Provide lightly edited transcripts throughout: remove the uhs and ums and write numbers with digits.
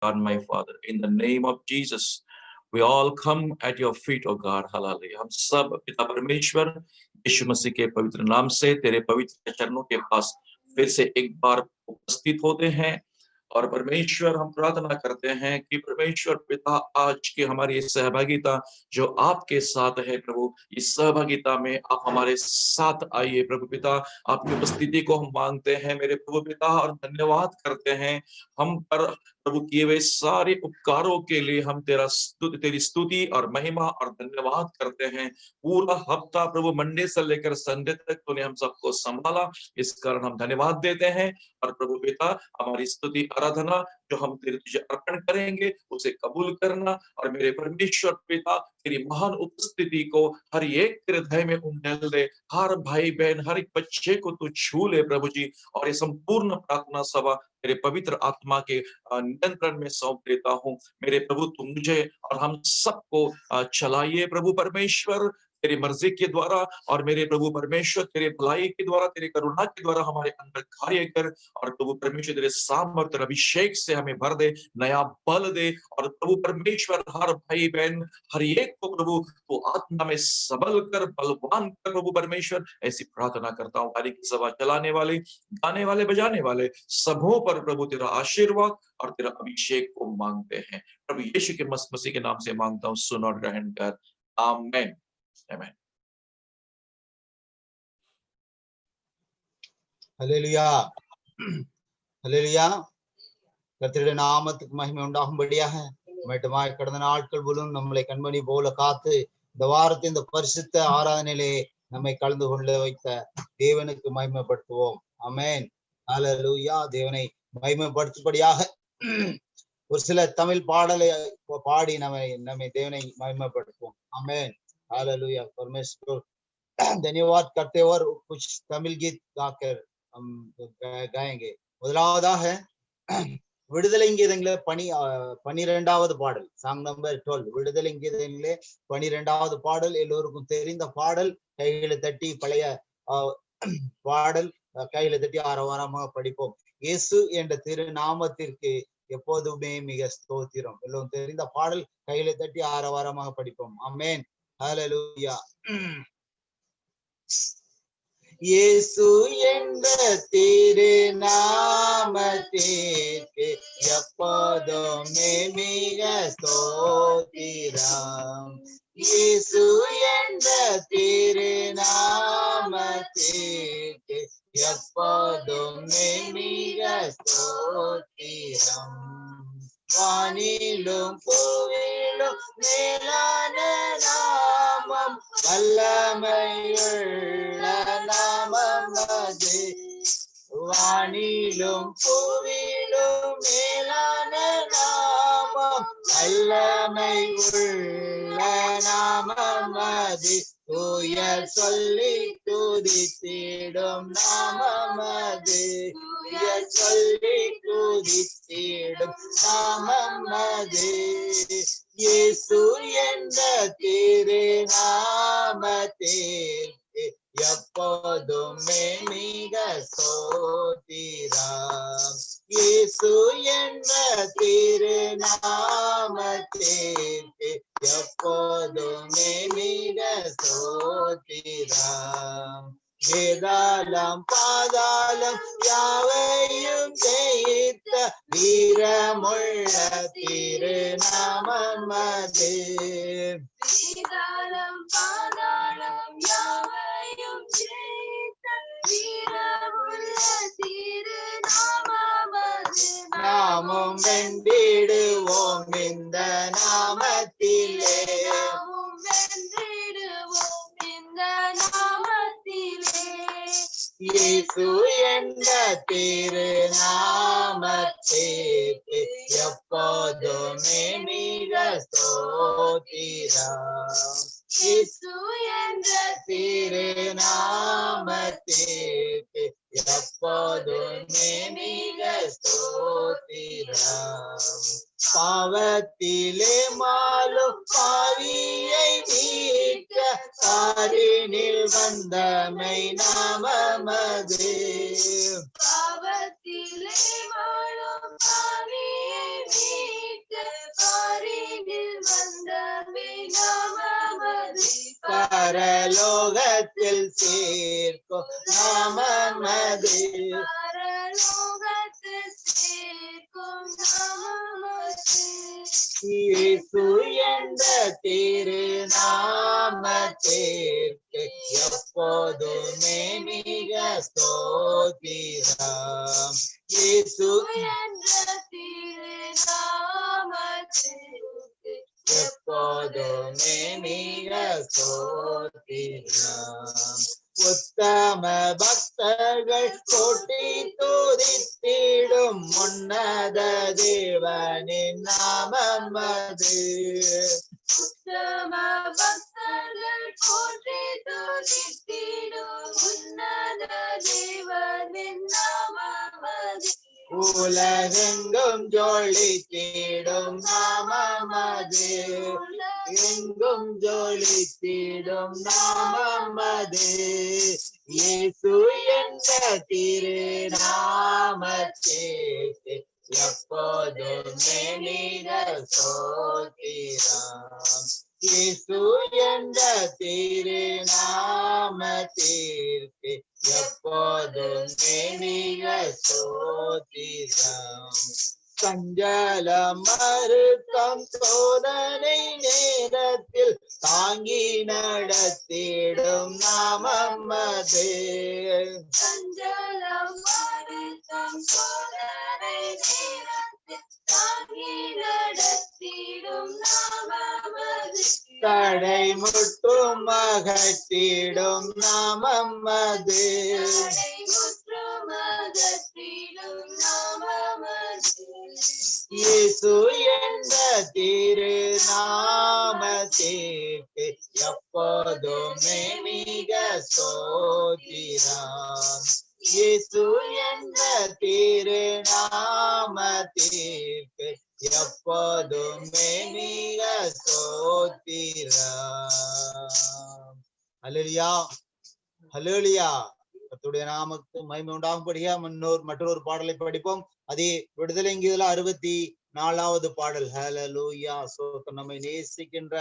God, my Father, in the name of Jesus, we all come at your feet, oh God, hallelujah. हम सब पिता परमेश्वर यीशु मसीह के पवित्र नाम से तेरे पवित्र चरणों के पास फिर से एक बार उपस्थित होते हैं और परमेश्वर हम प्रार्थना करते हैं कि परमेश्वर पिता आज की हमारी सहभागिता जो आपके साथ है प्रभु, इस सहभागिता में आप हमारे साथ आइए प्रभु पिता। आपकी उपस्थिति को हम मांगते हैं मेरे प्रभु पिता और धन्यवाद करते हैं हम पर प्रभु किए हुए सारे उपकारों के लिए। हम तेरी स्तुति और महिमा और धन्यवाद करते हैं। पूरा हफ्ता प्रभु मंडे से लेकर संडे तक तूने हम सबको संभाला, इस कारण हम धन्यवाद देते हैं। और प्रभु पिता हमारी स्तुति आराधना जो हम तुझे अर्पण करेंगे उसे कबूल करना और मेरे परमेश्वर पिता तेरी महान उपस्थिति को हर एक तेरे हृदय में उंडेल दे। हर भाई बहन हर एक बच्चे को तू छू ले प्रभु जी। और ये संपूर्ण प्रार्थना सभा तेरे पवित्र आत्मा के नियंत्रण में सौंप देता हूँ मेरे प्रभु। तुम मुझे और हम सबको चलाइए प्रभु परमेश्वर तेरी मर्जी के द्वारा। और मेरे प्रभु परमेश्वर तेरे भलाई के द्वारा तेरे करुणा के द्वारा हमारे अंदर कार्य कर। और प्रभु परमेश्वर तेरे सामर्थ्य अभिषेक से हमें भर दे, नया बल दे। और प्रभु परमेश्वर हर भाई बहन हर एक को प्रभु तो आत्मा में सबल कर, बलवान कर प्रभु परमेश्वर। ऐसी प्रार्थना करता हूँ हर एक सभा चलाने वाले, गाने वाले, बजाने वाले सबों पर प्रभु तेरा आशीर्वाद और तेरा अभिषेक को मांगते हैं प्रभु यीशु के मसीह के नाम से मांगता हूँ, सुन और ग्रहण कर। आमीन। Amen. ஹல்லேலூயா ஹல்லேலூயா. கர்த்தருடைய நாமத்துக்கு மகிமை உண்டாகும்படியாக மட்டுமாய் கடந்த நாட்கள் முழுவதும் நம்மளை கண்மணி போல காத்து இந்த வாரத்தை இந்த பரிசுத்த ஆராதனையிலே நம்மை கலந்து கொள்ள வைத்த தேவனுக்கு மகிமைப்படுத்துவோம். ஆமென். ஹல்லேலூயா. தேவனை மகிமைப்படுத்தும்படியாக ஒரு சில தமிழ் பாடலை பாடி நம்மை தேவனை மகிமைப்படுத்துவோம். ஆமென். हालेलुया। परमेश्वर धन्यवाद करते और कुछ तमिल गीत गाकर हम गाएंगे। முதலாவதாக விடுதலை கீதங்களே 12வது பாடல், சாங் நம்பர் 12, விடுதலை கீதங்களே 12வது பாடல். எல்லோருக்கும் தெரிந்த பாடல். கைகளை தட்டி பழைய பாடல் கையில தட்டி ஆரவாரமாக படிப்போம். இயேசு என்ற திருநாமத்திற்கு எப்போதுமே மிக ஸ்தோத்திரம். எல்லோரும் தெரிந்த பாடல் கையில தட்டி ஆரவாரமாக படிப்போம். ஆமென். ஹல்லேலூயா. இயேசு என்ற திருநாமத்திற்கு எப்போதுமே மிக ஸ்தோத்திரம். இயேசு என்ற திருநாமத்திற்கு எப்போதுமே மிக ஸ்தோத்திரம். வானிலும் பூவிலும் மேலான நாமம், வல்லமையுள்ள நாமம் அது. வானிலும் பூவிலும் மேலான நாமம், வல்லமையுள்ள நாமம் அது. தூயர் சொல்லி துதித்திடும் நாமம் அது. தூயர் சொல்லி துதித்திடும் நாமம் அது. இயேசு என்ற திருநாமத்திற்கு எப்போதுமே மிக ஸ்தோத்திரம். இயேசு என்ற திருநாமத்திற்கு எப்போதுமே மிக ஸ்தோத்திரம். வேதாளம் பாதாளம் யாவையும் ஜெயித்த வீரமுள்ள திருநாமம் அது. வேதாளம் பாதாளம் யாவையும் ஜெயித்த வீரமுள்ள திருநாமம் அது. நாமும் வென்றிடுவோம் இந்த நாமத்திலே. இயேசு என்ற திருநாமத்திற்கு எப்போதுமே மிக ஸ்தோத்திரம். இயேசு என்ற திருநாமத்திற்கு எப்போதுமே மிக ஸ்தோத்திரம். பாவத்திலே மாலும் பாவியை மீட்க பாரினில் வந்தமை நாமமது. பாவத்திலே மாலும் பாவியை மீட்க பரலோகத்தில் சேர்க்கும் நாமமது இயேசு என்ற திருநாமத்திற்கு எப்போதுமே மிக ஸ்தோத்திரம். இயேசு எப்போதுமே மிக ஸ்தோத்திரம். உத்தம பக்தர்கள் போட்டி துதித்திடும் உன்னத தேவனின் நாமம் அது. உத்தம பக்தர்கள் போற்றி துதித்திடும் உன்னத தேவனின் நாமம் அது. உலகெங்கும் ஜொலித்திடும் நாமம் அது. எங்கும் ஜொலித்திடும் நாமம் அது. இயேசு என்ற திருநாமத்திற்கு எப்போதுமே மிக ஸ்தோத்திரம். இயேசு என்ற திருநாமத்திற்கு எப்போதுமே மிக ஸ்தோத்திரம். சஞ்சலம் மறுக்கம் சோதனை நேரத்தில் தாங்கி நடத்திடும் நாமம் அது. சஞ்சலம் மறுக்கம் சோதனை நேரத்தில் தாங்கி நடத்திடும் நாமம் அது. தடை முற்றும் அகற்றிடும் நாமம் அது. இயேசு என்ற திருநாமத்திற்கு எப்போதுமே மிக ஸ்தோத்திரம். இயேசு என்ற திருநாமத்திற்கு எப்போதுமே மிக ஸ்தோத்திரம். அல்லேலூயா, அல்லேலூயா. கர்த்தருடைய நாமத்துக்கு மகிமை உண்டாகும்படியா மற்றொரு பாடலை படிப்போம். அதே விடுதலைங்கீதுல 64வது பாடல். ஹல்லேலூயா. நம்மை நேசிக்கின்ற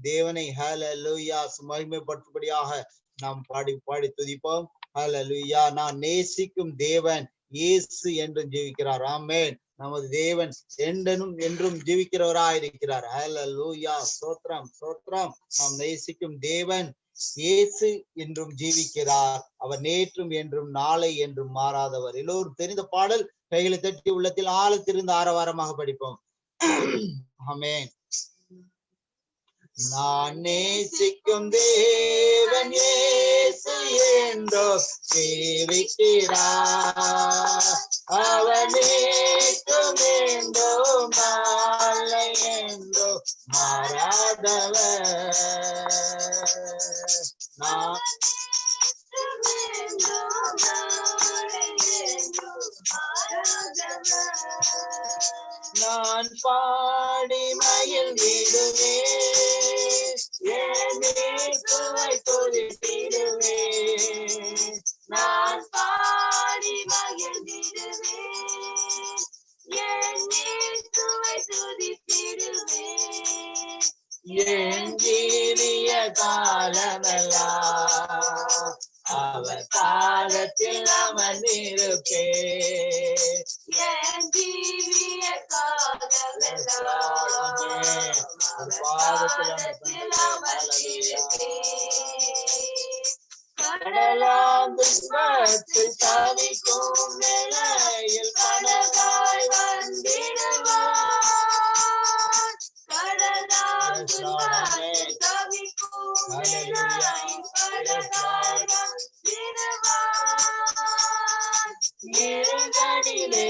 தேவனை ஹல்லேலூயா மகிமைப்படுத்தும்படியாக நாம் பாடி துதிப்போம். ஹல்லேலூயா. நான் நேசிக்கும் தேவன் இயேசு என்றும் ஜீவிக்கிறார். ஆமென். நமது தேவன் என்றும் ஜீவிக்கிறவராயிருக்கிறார். ஹல்லேலூயா. ஸ்தோத்திரம், ஸ்தோத்திரம். நாம் நேசிக்கும் தேவன் இயேசு என்றும் ஜீவிக்கிறார். அவர் நேற்றும் என்றும் நாளை என்றும் மாறாதவர். எல்லோரும் தெரிந்த பாடல். கைகளை தட்டி உள்ளத்தில் ஆழத்திலிருந்து ஆரவாரமாக படிப்போம். ஆமென். நான் நேசிக்கும் தேவன் இயேசு என்றோ ஜீவிக்கிறார். அவர் நேற்றும் என்றோ நாளை என்றோ மாறாதவர். நான் பாடி மகிழ்ந்திடுவேன், என் இயேசுவை துதித்திடுவேன். நான் பாடி மகிழ்ந்திடுவேன், என் இயேசுவை துதித்திடுவேன். என் ஜீவிய காலமெல்லாம் அவர் பாதத்தில் அமர்ந்திருப்பேன். என் ஜீவிய காலமெல்லாம் பாதத்தில் அமர்ந்திருப்பேன். கடலாம் துன்பத்தில் தவிக்கும் நிலையில் கனவாய் வந்திடுவார். கடலாம் துன்பத்தில் தவிக்கும் நிலையில் கனவாய் வந்திடுவார். இருளிலே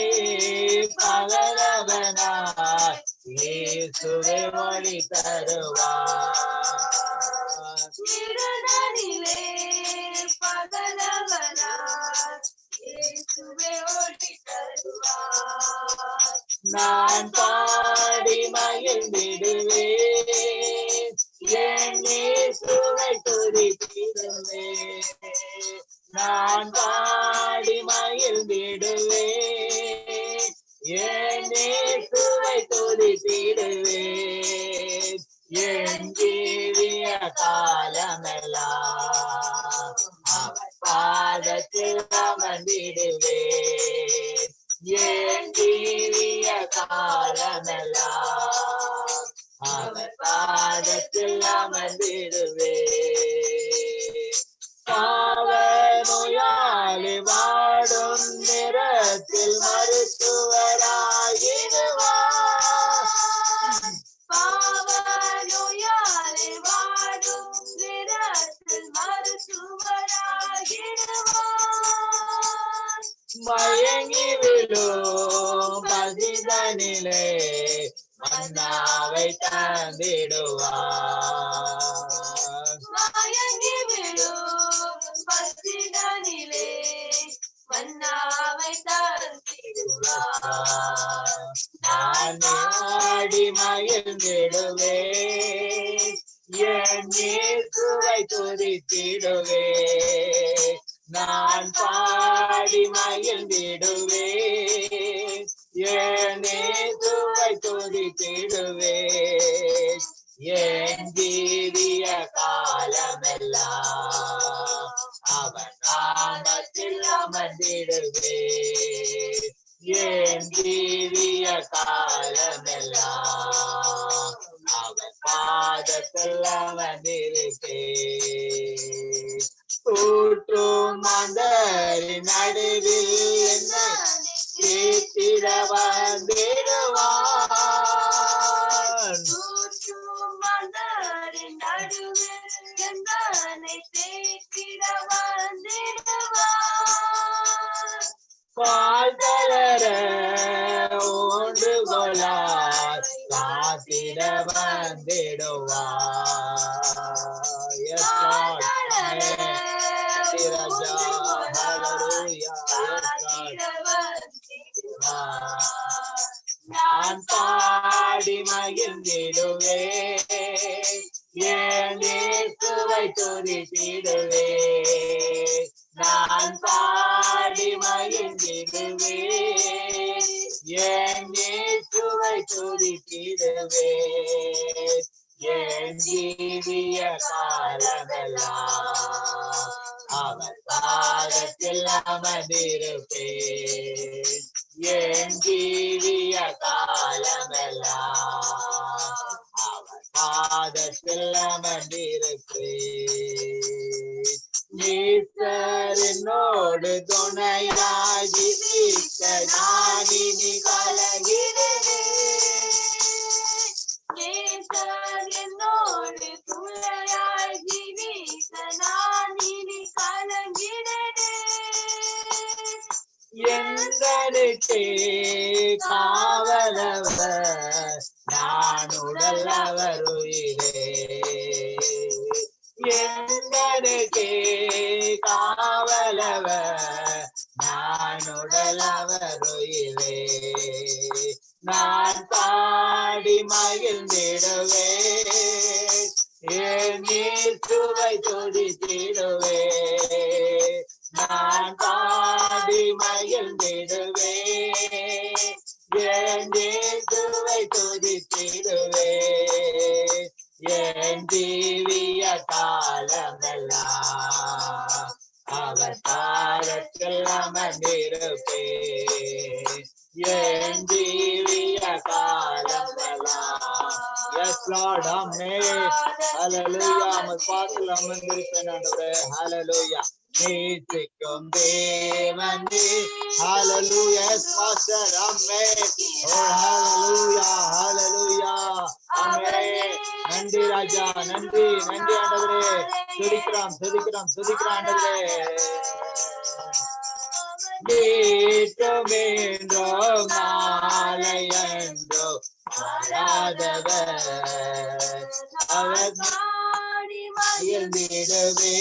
பகலவனாய் இயேசுவே ஒளி தருவார். இருளிலே பகலவனாய் இயேசுவே ஒளி தருவார். நான் பாடி மகிழ்ந்திடுவேன், என் இயேசுவை துதித்திடுவேன். நான் பாடி மகிழ்ந்திடுவேன், என் இயேசுவை துதித்திடுவேன். என் ஜீவிய காலமெல்லாம் அவர் பாதத்தில் அமர்ந்திடுவே. என் ஜீவிய காலமெல்லாம் அவர் பாதத்தில் அமர்ந்திடுவே. பாவ நோயாளி வாடும் நிறத்தில் மருத்துவராயிடுவார். பாவ நோயாளி வாடும் நிறத்தில் மருத்துவராயிடுவார். மயங்கி விழும் பசிதனிலே மன்னாவை தந்திடுவார். மயங்கி விழும் பசிதனிலே மன்னாவை தந்திடுவார். நான் ஆடி மகிழ்ந்திடுவே, என் இயேசுவை துதித்திடுவே. நான் பாடி மகிழ்ந்திடுவே, என் இயேசுவை துதித்திடுவே. என் ஜீவிய காலமெல்லாம் அவர் நாமத்தில் அமர்ந்திடுவே. என் ஜீவிய காலமெல்லாம் அவர் பாதத்தில் அமர்ந்திருப்பே. கூட்டும் மந்தரின் நடுவில் என்னை சேர்த்திட வந்திடுவான். மன்னரின் நடுவில் என்னை தேற்றிட வந்திடுவார். பால் தளர ஒன்று கொலார் காத்திட வந்திடுவார். Yes, Lord. Amen. ராஜா, hallelujah. Yes, Lord. நான் பாடி மகிழ்ந்திடுவே, என் இயேசுவை துதித்திடுவே. நான் பாடி மகிழ்ந்திடுவே, என் இயேசுவை துதித்திடுவே. என் ஜீவிய காலமெல்லாம் அவர் பாதத்தில் அமர்ந்திருப்பே. என் ஜீவிய காலமெல்லாம் அவர் பாதத்தில் அமர்ந்திருப்பே. ஈஸ்வர் என்னோடு துணையாகி நான் இனி கலங்கிடுவேன். என்னோடு துணையாகி நான் இனி கலங்கிடுவேன். எந்தனுக்கே காவலவர் நான் உடல் அவர் உயிரே. எந்தனுக்கே காவலவர் நான் உடல் அவர் உயிரே. நான் பாடி மகிழ்ந்திடுவே, என் இயேசுவை துதித்திடுவே. நான் பாடி மகிழ்ந்திடுவே, என் இயேசுவை துதித்திடுவே. என் ஜீவிய காலமெல்லாம் அவர் பாதத்தில் அமர்ந்திருப்பே. என் ஜீவிய காலமெல்லாம். Yes, Lord. Amen. Hallelujah. உமது பாதத்தில் அமர்ந்திருப்பேன் ஆண்டவரே. Hallelujah. நேசிக்கும் தேவன் நீர். Hallelujah. Yes, Pastor. Amen. Oh, hallelujah. Hallelujah. Amen. நன்றி ராஜா, நன்றி நன்றி ஆண்டவரே. துதிக்கிறோம் துதிக்கிறோம் துதிக்கிறோம் ஆண்டவரே. வீட்டுமென்றோ மாலை என்றோ ஆராதவர் அவர் மகிழ்ந்திடுவே.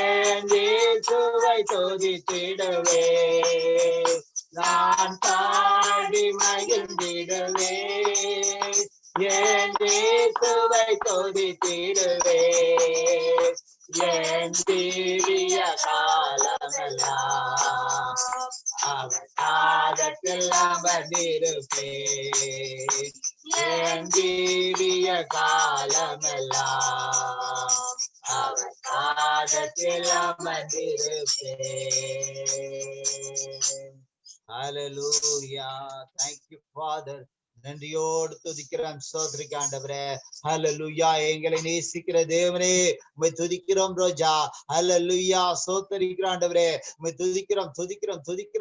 என் இயேசுவை துதித்திடுவே. நான் பாடி மகிழ்ந்திடுவே. என் இயேசுவை துதித்திடுவே. என் தீவிய காலமெல்லாம் அவர் பாதத்தில் அமர்ந்திருப்பே. என் தீவிய காலம் காலமெல்லாம் அவர் பாதத்தில் அமர்ந்திருப்பேன். Hallelujah. Thank you, Father. நன்றியோடு துதிக்கிறோம், ஸ்தோத்திரிக்க ஆண்டவரே. ஹல்லேலூயா. எங்களை நேசிக்கிற தேவனே, உம்மை துதிக்கிறோம் ரோஜா. ஹல்லேலூயா. ஸ்தோத்திரிக்கிற ஆண்டவரே, உம்மை துதிக்கிறோம்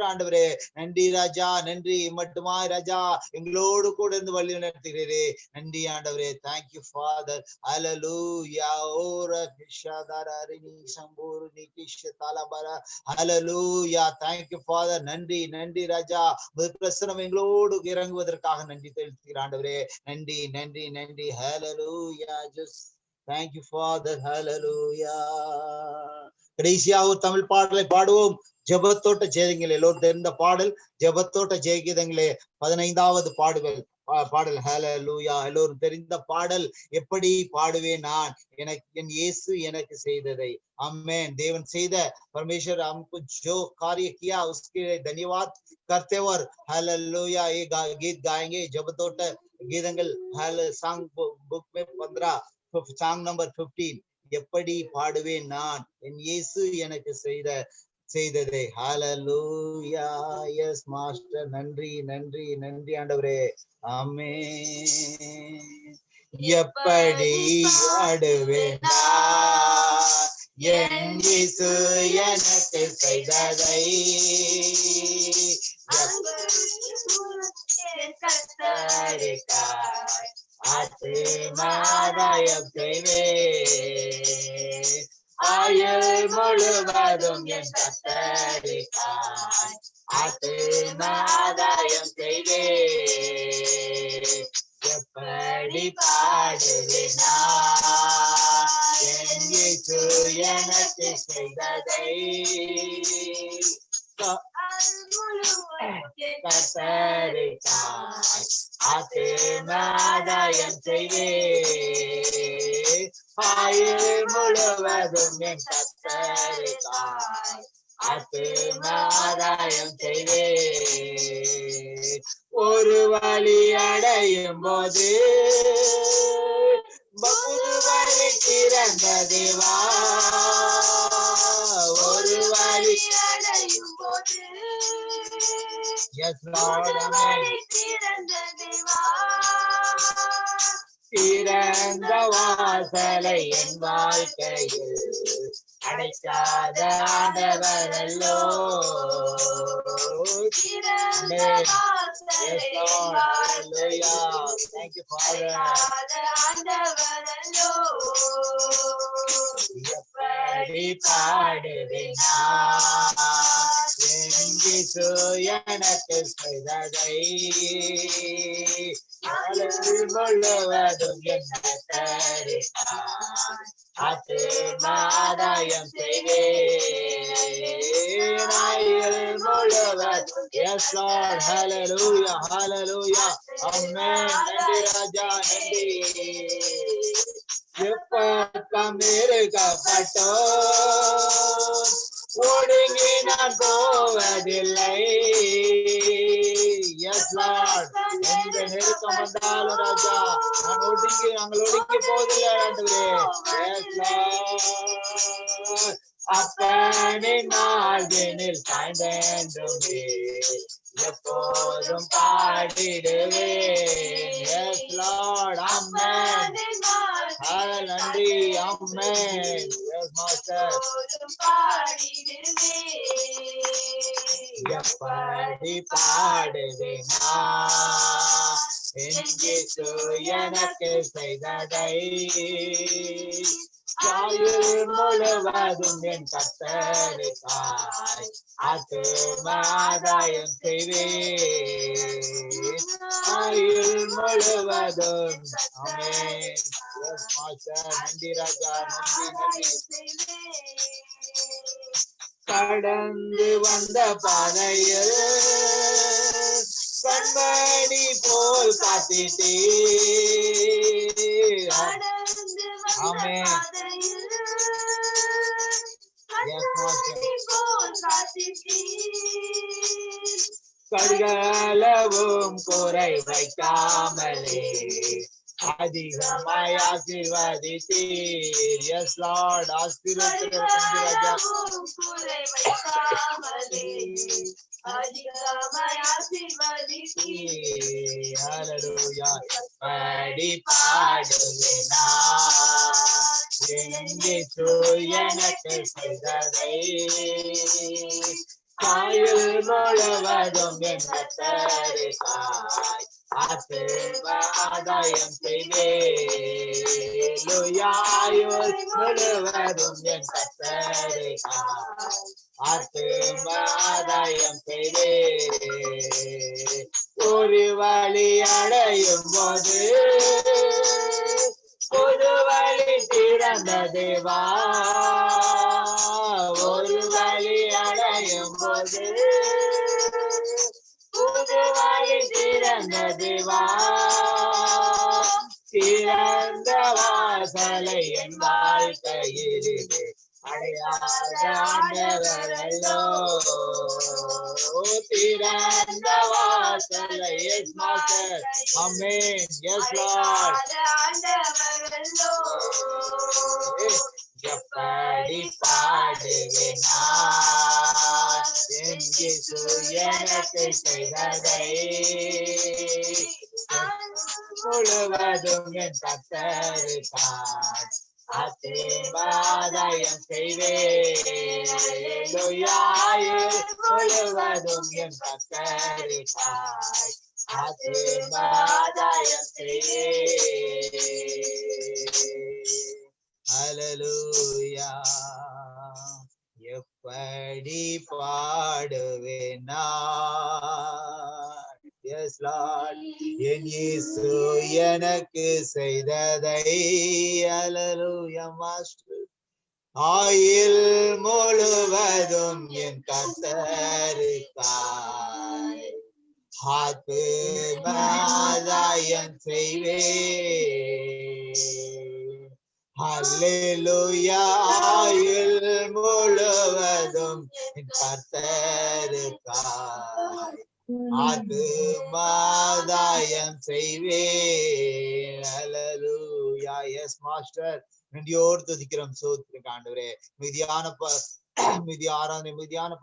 ஆண்டவரே. நன்றி ராஜா, நன்றி. மட்டுமாய் ராஜா எங்களோடு கூட இருந்து வழி நடத்துகிறீரே. நன்றி ஆண்டவரே. Thank you, Father. Hallelujah. ஓர கிஷாதாரினி Sampoorani கிஷதாலபர. Hallelujah. Thank you, Father. நன்றி ராஜா. பிரசனம் எங்களோடு இறங்குவதற்காக நன்றி தெரிவிக்கிறேன் ஆண்டவரே. நன்றி. Hallelujah. Just thank you, Father. Hallelujah. கடைசியாக ஒரு தமிழ் பாடலை பாடுவோம். ஜெபத்தோட்ட ஜெயங்களே. எல்லோரும் தெரிந்த பாடல் ஜெபத்தோட்ட ஜெயகீதங்களே 15வது பாடல். ஹல்லேலூயா. எல்லோரும் தெரிந்த பாடல். எப்படி பாடுவேன் நான் என் இயேசு எனக்கு செய்ததை. आमेन. देवन செய்த परमेश्वर हमको जो कार्य किया उसके धन्यवाद करते और हालेलुया. ये गीत गाएंगे जबतोट गीतங்கள் சாங் புக் में 15 சாங் நம்பர் 15. எப்படி பாடுவேன் நான் என் இயேசு எனக்கு செய்ததை. ஹalleluya. Yes master. நன்றி ஆண்டவரே. ஆமென். எப்படி பாடுவேன் என் இயேசு எனக்கு செய்ததை. கர்த்தருக்காய் ஆத்துமாதாயம் செய்வேன். ஆயுள் முழுவதும் என் கர்த்தருக்காய் ஆத்துமாதாயம் செய்வேன். எப்படி பாடுவேன் என் இயேசு எனக்கு செய்ததை. கர்த்தருக்காய் ஆத்துமாதாயம் செய்வேன். ஆயுள் முழுவதும் என் கர்த்தருக்காய் ஆத்துமாதாயம் செய்வேன். ஒரு வழி அடையும் போது புது வழி திறந்த தேவா. ஒரு வழி அடையும் போது திறந்த வாசலை என் வாழ்க்கையில் அடைக்காத ஆண்டவரல்லோ. Thank you, Father. எப்படி பாடுவேன் என் இயேசு எனக்கு செய்ததை. முழுவதும் என் கர்த்தருக்காய் ஆத்துமாதாயம் செய்வேன். ஆயுள் முழுவதும். Yes Lord. Hallelujah. Amen. நன்றி ராஜா. நன்றி. எப்பக்கம் இருக்கப்பட்டோ ஒடுங்கி நான் போவதில்லை. Yes Lord. எந்த நெருக்கம் வந்தாலும் ராஜா நாங்கள் ஒடுங்கி போவதில்லை ஆண்டவரே. S Lord. அப்பனின் வாழ்வினில் சாய்ந்தேன்றுமே எப்போதும் பாடிடுவேன். Yes lord. ஆமென். நன்றி. ஆமென். Yes master. எப்படி பாடுவேன் என் இயேசு எனக்கு செய்ததை. ஆயுள் முழுவதும் என் கர்த்தருக்காய் ஆத்துமாதாயம் செய்வேன். ஆயுள் முழுவதும். ஆமென். நன்றி ராஜா. நன்றி. கடந்து வந்த பாதையில் கண்மணி போல் காத்திட்டே. ஆமென். கடுகளவும் குறை வைக்காமலே அதிகமாய் ஆசீர்வதித்தீர். Yes Lord, ஆசீர்வதித்தீர் ராஜா. குறை வைக்காமலே அதிகமாய் ஆசீர்வதித்தீர். Hallelujah. பாடி பாடுவேன் இயேசு எனக்கு செய்ததை, ஆயுள் முழுவதும் என் கர்த்தருக்காய் ஆசீர்வாதம் செய்வேன். ஆயுள் முழுவதும் என் கர்த்தருக்காய் ஆசீர்வாதம் செய்வேன். ஒரு வழி அடையும் போது ஒரு வழி திறந்த தேவா, ஒரு வழி அடையும் போது ஒரு வழி திறந்த தேவா, திறந்த வாசலை என் வாழ்க்கையிலே அடையாத ஆண்டவரல்லோ. திறந்த வாசலை எஸ் மாஸ்டர். ஆமென். Yes lord. எப்படி பாடுவேன் நான் என் இயேசு எனக்கு செய்ததை, முழுவதும் என் கர்த்தருக்காய் ஆசீர்வாதம் செய்வேன். முழுவதும் என் கர்த்தருக்காய் ஆசீர்வாதம் செய்வேன். ஹல்லேலூயா. எப்படி பாடுவேன் நான், எஸ் லார்ட், என் இயேசு எனக்கு செய்ததை. ஹல்லேலூயா மாஸ்டர். ஆயுள் முழுவதும் என் கர்த்தருக்காய் ஆத்துமாதாயம் செய்வேன். ஹல்லேலூயா. ஆயுள் முழுவதும் என் கர்த்தருக்காய் ஆத்துமாதாயம் செய்வேன். ஹல்லேலூயா. Yes master. நன்றியோடு துதிக்கிறோம். சோத்திரம் ஆண்டவரே. மீதியான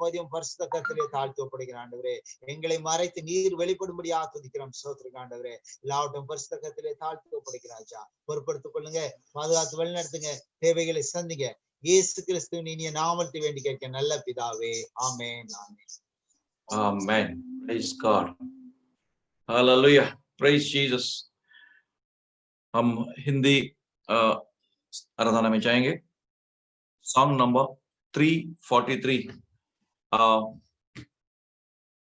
பதியம் பரிசுத்த கரத்திலே தாழ்த்தி ஒப்படைக்கிற ஆண்டவரே. எங்களை மறைத்து நீர் வெளிப்படும்படியா துதிக்கிறோம். சோத்திரம் ஆண்டவரே. எல்லாவற்றும் பரிசுத்த கரத்திலே தாழ்த்தி ஒப்படைக்கிறாச்சா. பொறுப்படுத்திக் கொள்ளுங்க, பாதுகாத்து வழிநடத்துங்க, தேவைகளை சந்திங்க. இயேசு கிறிஸ்துவின் இனிய நாமத்தை வேண்டி கேட்க நல்ல பிதாவே. ஆமென். Amen. Praise God. Hallelujah. Praise Jesus. हम हिंदी आराधना में जाएंगे. Song number 343.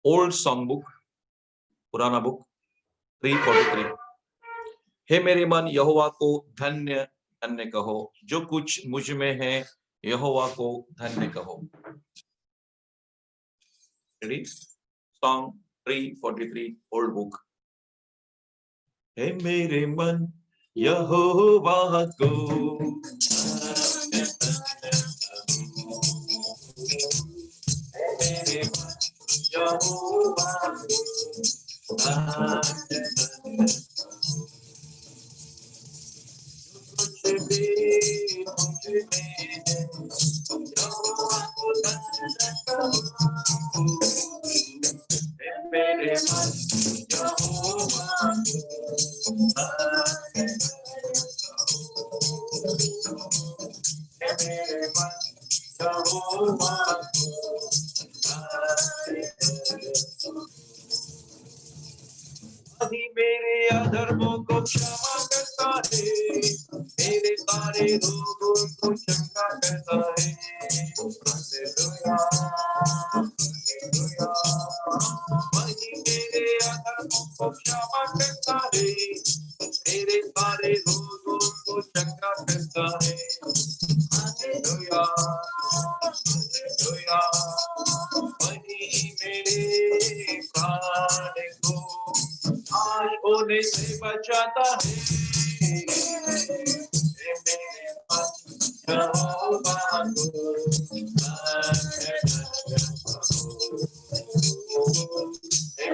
Old song book, पुराना book 343. हे मेरे मन यहोवा को धन्य धन्य कहो, जो कुछ मुझ में है यहोवा को धन्य कहो. Ready? Song 343, old book. हे मेरे मन यहोवा को मेरे मन यहोवा को मेरे मन यहोवा मेरे अधर्मों को क्षमा करता है, मेरे सारे रोगों को चंगा करता है. Hallelujah hallelujah. वही मेरे अधर्मों को क्षमा करता है, मेरे सारे रोगों को चंगा करता है. Hallelujah hallelujah. वही मेरे प्राण को आज होने से बचाता है. मेरे मन यहोवा को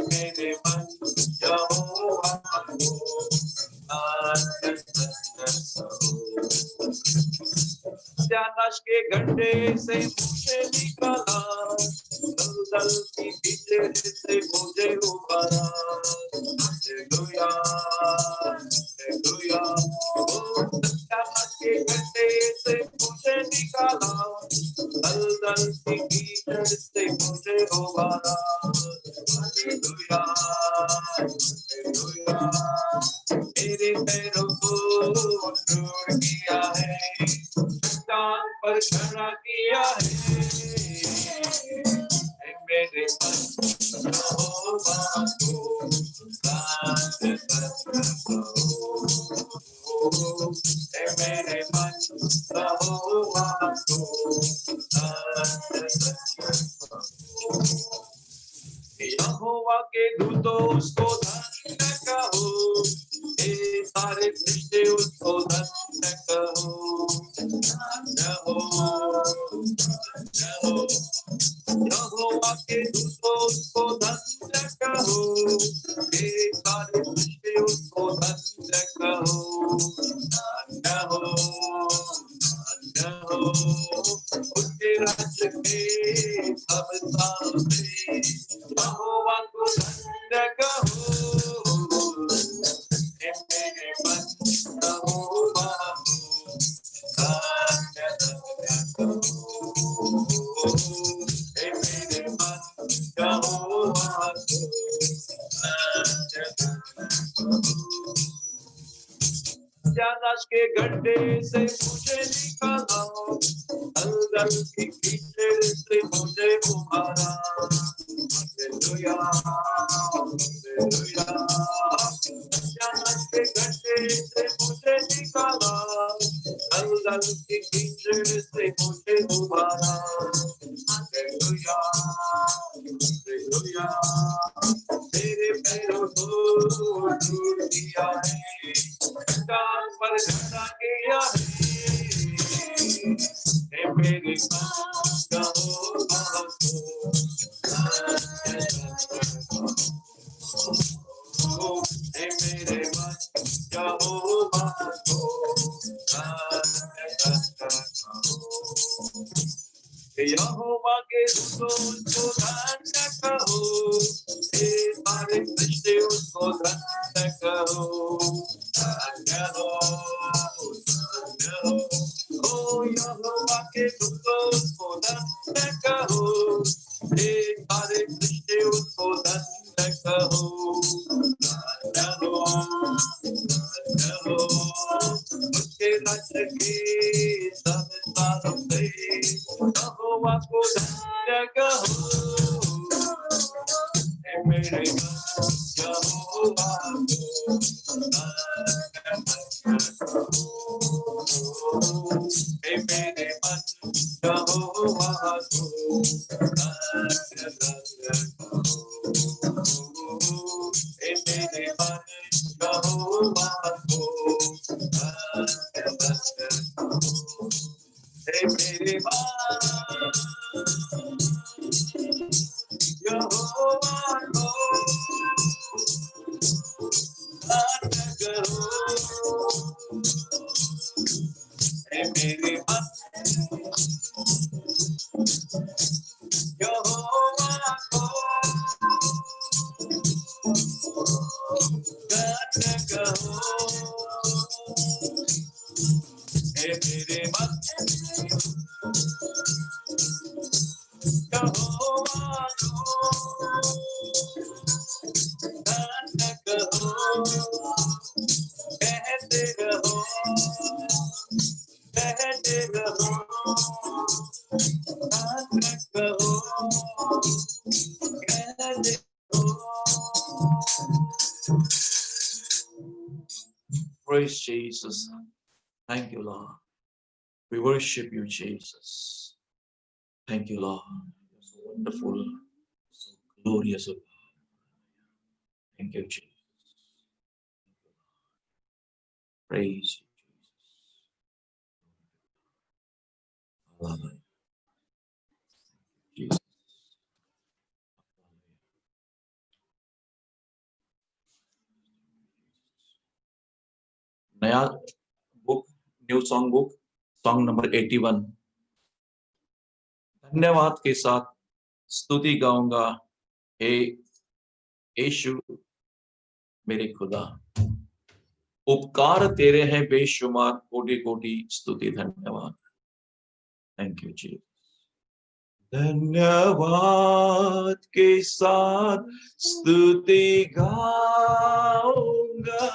मेरे मन यहोवा को नाश के गड्ढे से मुझे निकाला, दलदल की कीचड़ से मुझे उबारा। Hallelujah, hallelujah. ओ सत्यानाश के गड्ढे से मुझे निकाला, दलदल की कीचड़ से मुझे उबारा। Hallelujah, hallelujah. मेरे पैरों को अंकुर किया है, चट्टान पर खड़ा किया है। मेरे मन यहोवा को गान करो। मेरे मन यहोवा को गान करो। यहोवा के दूतों उसको धन्य कहो, ये सारे रिश्ते उसको धन्य कहो। धन्य हो, धन्य हो। यहोवा के दूतों उसको धन्य कहो, ये सारे रिश्ते उसको धन्य कहो। धन्य हो, धन्य हो। उसके राज्य के सब सामने यहोवा को धन्य कहो। मेरे मन यहोवा को धन्य कहो। मेरे मन यहोवा को धन्य कहो। सत्यानाश के गड्ढे से मुझे निकाला, दलदल की कीचड़ से मुझे उबारा। Hallelujah, hallelujah. सत्यानाश के गड्ढे से मुझे निकाला, दलदल की कीचड़ से मुझे उबारा। Hallelujah, hallelujah. मेरे पैरों को दूर किया है, चट्टान पर खड़ा किया है। मेरे मन यहोवा को धन्य करो। मेरे मन यहोवा को धन्य करो। यहोवा के दूतों उसको धन्य कहो, ये सारे रिश्ते उसको धन्य कहो। धन्य हो, धन्य हो। ओ यहोवा के दूतों उसको धन्य कहो, ये सारे रिश्ते उसको धन्य कहो। धन्य हो, धन्य हो। उसके राज्य के सब सारों से यहोवा को धन्य कहो। मेरे मन यहोवा को धन्य कहो। मेरे मन यहोवा को धन्य कहो। मेरे मन यहोवा को धन्य कहो। मेरे मन यहोवा को धन्य करो। मेरे मन यहोवा को धन्य कहो। मेरे मन यहोवा को धन्य कहो। कहते रहो, कहते रहो, धन्य कहो, कहते रहो। Praise Jesus. Thank you, Lord. We worship you, Jesus. Thank you, Lord. You're so wonderful, so glorious, O God. Thank you, Jesus. Praise you, Jesus. Hallelujah. Jesus. नया book, new song book, song number 81, धन्यवाद के साथ स्तुति गाऊंगा। हे यीशु मेरे खुदा, उपकार तेरे हैं बेशुमार, कोटि कोटि स्तुति धन्यवाद। थैंक यू जी। धन्यवाद के साथ स्तुति गाऊंगा,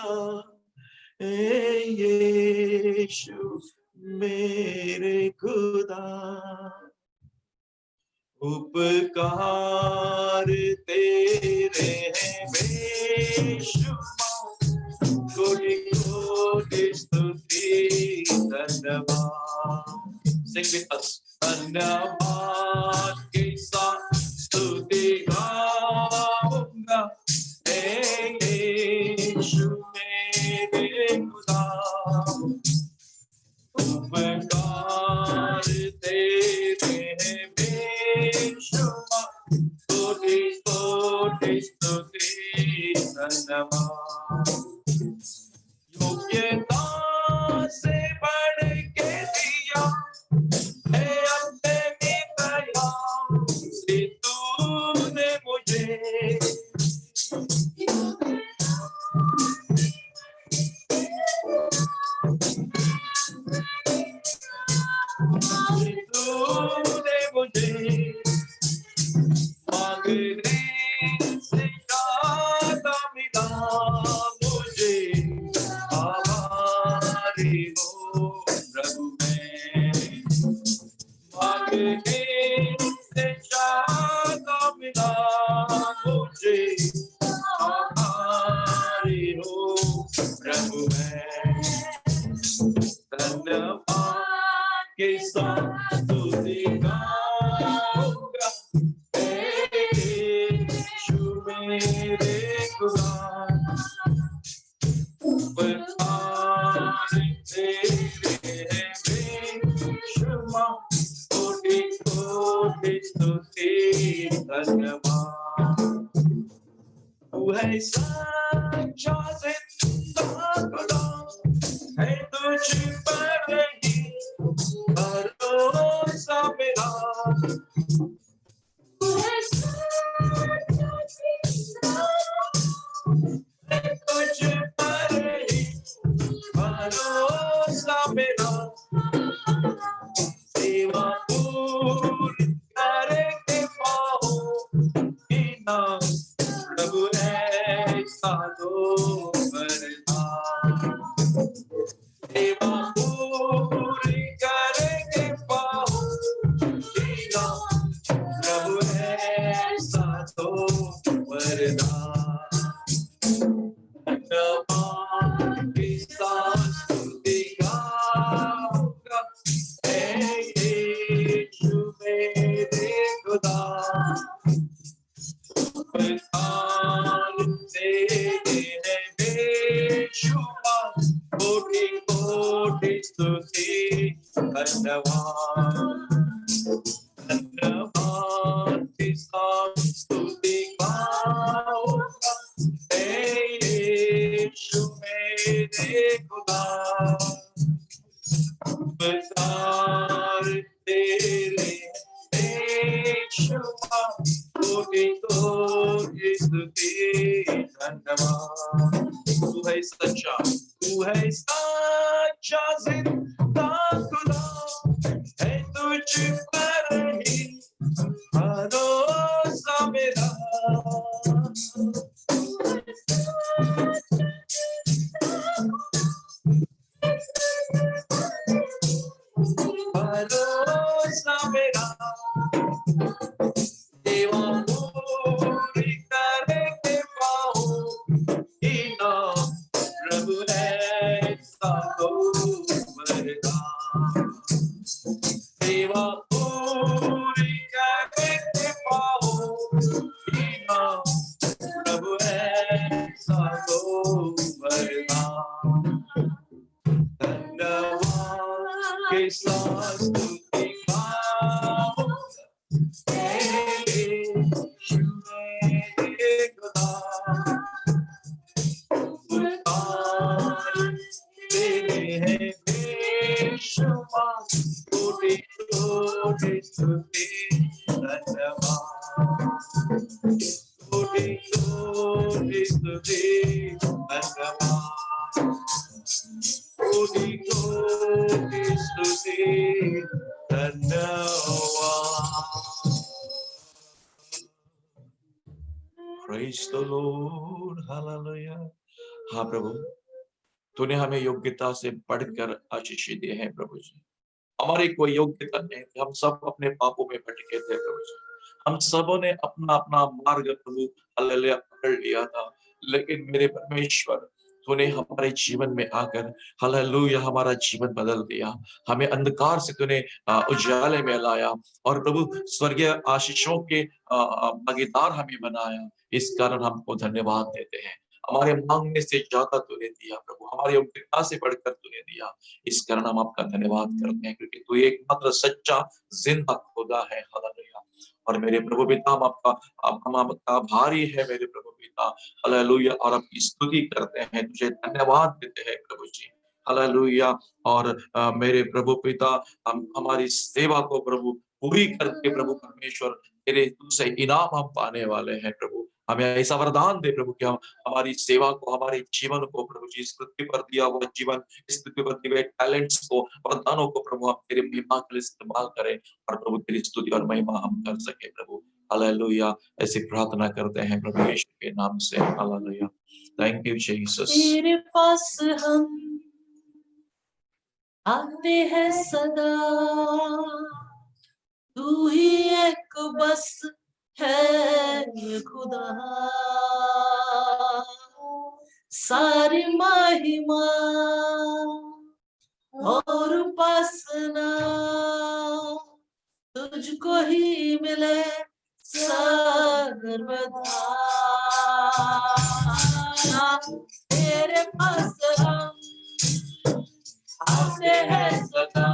हे यीशु मेरे खुदा, उपकार तेरे हैं बेशुमार, कोटि कोटि स्तुति धन्यवाद। Sing with us. धन्यवाद के साथ स्तुति गाऊंगा, हे यीशु मेरे खुदा, उपकार तेरे हैं बेशुमार, कोटि कोटि स्तुति धन्यवाद। योग्यता से बढ़ के दिया है अपने दया से तूने मुझे, तूने मुझे मांगने से ज्यादा मिला मुझे, आभारी हो प्रभु मैं, मांगने से ज्यादा मिला मुझे, आभारी हो प्रभु मैं। धन्यवाद के साथ स्तुति गाऊंगा, हे यीशु मेरे खुदा, उपकार तेरे हैं बेशुमार, कोटि कोटि स्तुति धन्यवाद। तू है सच्चा जिंदा खुदा, है तुझ पर ही भरोसा मेरा, तू है सच्चा जिंदा, है तुझ पर ही भरोसा मेरा, सेवा पूरी करके पाओ बिना प्रभु ऐसा दो वरदान, सेवा पूरी करके पाओ बिना प्रभु ऐसा दो वरदान। धन्यवाद के साथ स्तुति गाऊंगा, हे यीशु मेरे खुदा, उपकार तेरे हैं बेशुमार, कोटि कोटि स्तुति धन्यवाद। धन्यवाद के साथ स्तुति गाऊंगा, हे यीशु मेरे खुदा, उपकार तेरे बेशुमार, कोटि कोटि स्तुति धन्यवाद। तू है सच्चा, तू है सच्चा जिंदा खुदा, है तुझ पर ही भरोसा मेरा, भरोसा मेरा, सेवा पूरी करके पाओ बिना प्रभु ऐसा दो वरदान, सेवा पूरी करके पाओ बिना प्रभु ऐसा दो वरदान। धन्यवाद के साथ स्तुति गाऊंगा, हे यीशु मेरे खुदा, उपकार तेरे हैं बेशुमार, कोटि कोटि स्तुति Praise the Lord. Hallelujah. हाँ प्रभु, तूने हमें योग्यता से बढ़कर आशीष दी है प्रभु जी। हमारी कोई योग्यता नहीं थी, हम सब अपने पापों में भटके थे प्रभु जी। हम सबों ने अपना अपना मार्ग प्रभु हालेलुया पकड़ लिया था, लेकिन मेरे परमेश्वर तूने हमारे जीवन में आकर हालेलुया हमारा जीवन बदल दिया। हमें अंधकार से तूने उजाले में लाया और प्रभु स्वर्गीय आशीषों के भागीदार हमें बनाया। इस कारण हमको धन्यवाद देते हैं। हमारे मांगने से ज्यादा तूने दिया प्रभु, हमारी योग्यता से बढ़कर तूने दिया। इस कारण हम आपका धन्यवाद करते हैं, क्योंकि तू एकमात्र सच्चा जिंदा खुदा है। हालेलुया। और मेरे प्रभु पिता, हम आपका आभारी है मेरे प्रभु पिता। हालेलुया। और आपकी स्तुति करते हैं, तुझे धन्यवाद देते हैं प्रभु जी। हालेलुया। और मेरे प्रभु पिता, हम हमारी सेवा को प्रभु पूरी करके प्रभु परमेश्वर तेरे तुझसे इनाम हम पाने वाले हैं प्रभु। हमें ऐसा वरदान दे प्रभु कि हम हमारी सेवा को, हमारे जीवन को प्रभु जी, इस पृथ्वी पर दिया हुआ जीवन, इस पृथ्वी पर दिए हुए टैलेंट्स को, वरदानों को प्रभु हम तेरे महिमा के लिए इस्तेमाल करें और प्रभु तेरी स्तुति और महिमा हम कर सके प्रभु। हालेलुया। ऐसी प्रार्थना करते हैं प्रभु यीशु के नाम से। हालेलुया। Thank you Jesus. तेरे पास हम आते हैं सदा, तू ही एक बस है खुदा। सारी महिमा और उपासना तुझको ही मिले सर्वदा। तेरे पास हम आते हैं सदा,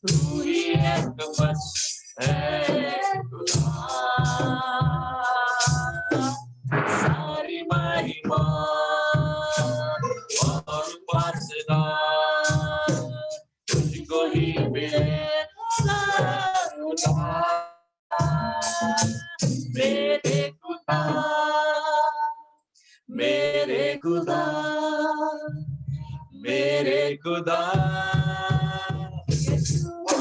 तू ही एक बस है खुदा। सारी महिमा और उपासना तुझको ही मिले सर्वदा। मेरे खुदा, मेरे खुदा, मेरे खुदा, यीशुआ,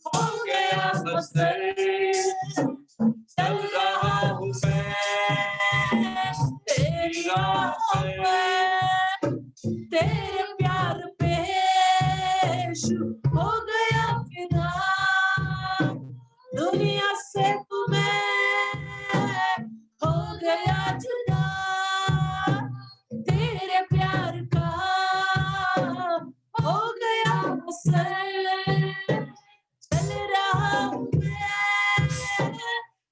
हो गया बसर, चल रहा हूँ मैं तेरी राह पे, तेरे प्यार पे हो गया फिदा। दुनिया से तुम्हें हो गया जुदा, तेरे प्यार का हो गया असर। चल रहा हूँ मैं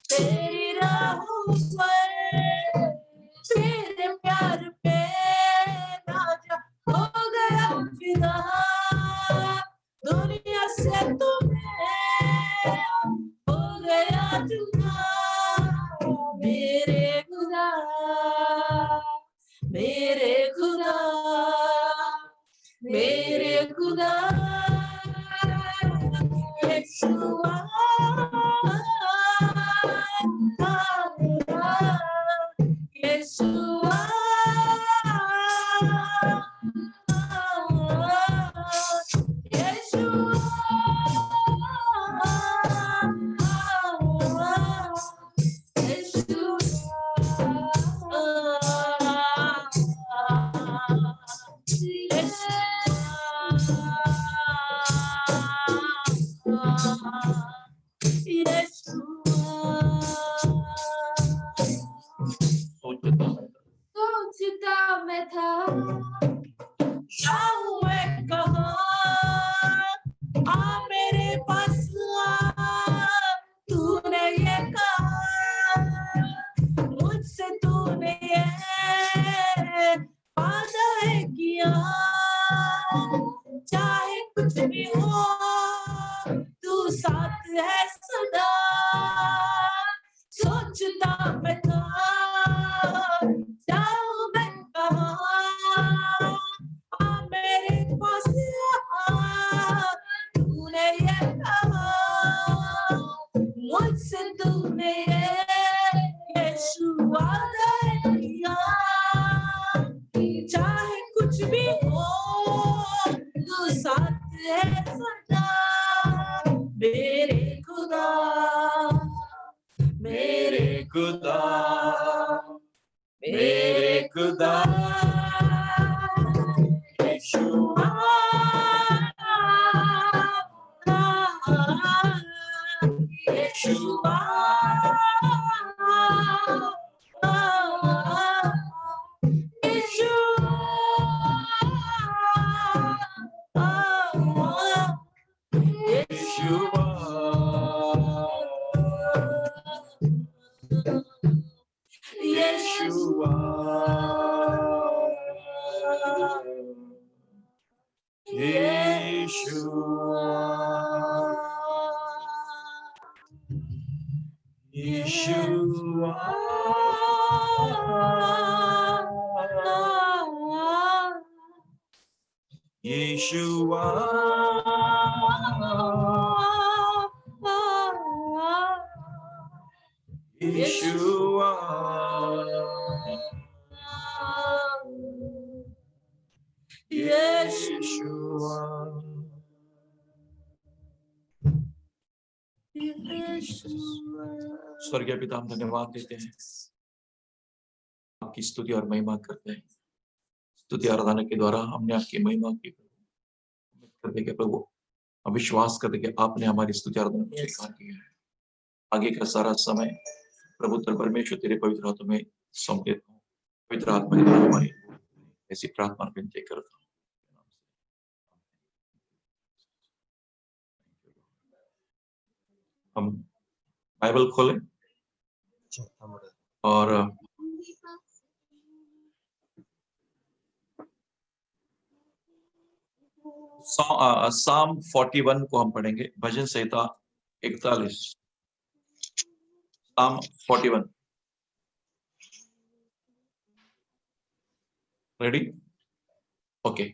तेरी राहों पर, तेरे प्यार पे राजा हो गया फिदा। दुनिया से तुम्हें हो गया जुदा। मेरे खुदा, मेरे खुदा, मेरे खुदा, यीशुआ, यीशुआ, सोचता मैं था जाऊं मैं कहाँ, आ मेरे पास आ, तूने ये कहा मुझसे, तूने ये वादा है किया। है सदा। सोचता मैं था जाऊं मैं कहाँ, आ मेरे पास आ, तूने ये कहा मुझसे, तूने यीशु वादा किया, चाहे कुछ भी हो तू साथ है सदा। मेरे खुदा, मेरे खुदा, मेरे खुदा, यीशुआ, यीशुआ, यीशुआ, यीशुआ, यीशुआ, यीशुआ, यीशुआ, यीशुआ। स्वर्गीय पिता, हम धन्यवाद देते हैं, आपकी स्तुति और महिमा करते हैं। स्तुति आराधना के द्वारा हमने आपकी महिमा की करते के प्रभु, हम विश्वास करते कि आपने हमारी स्तुति आराधना को स्वीकार किया है। आगे का सारा समय प्रभु तर परमेश्वर तेरे पवित्र हाथों में सौंप देता हूँ। पवित्र आत्मा के द्वारा हमारी ऐसी प्रार्थना विनती करता हूँ। हम बाइबल खोलें और साम 41 को हम पढ़ेंगे। भजन संहिता 41, साम 41। रेडी? ओके।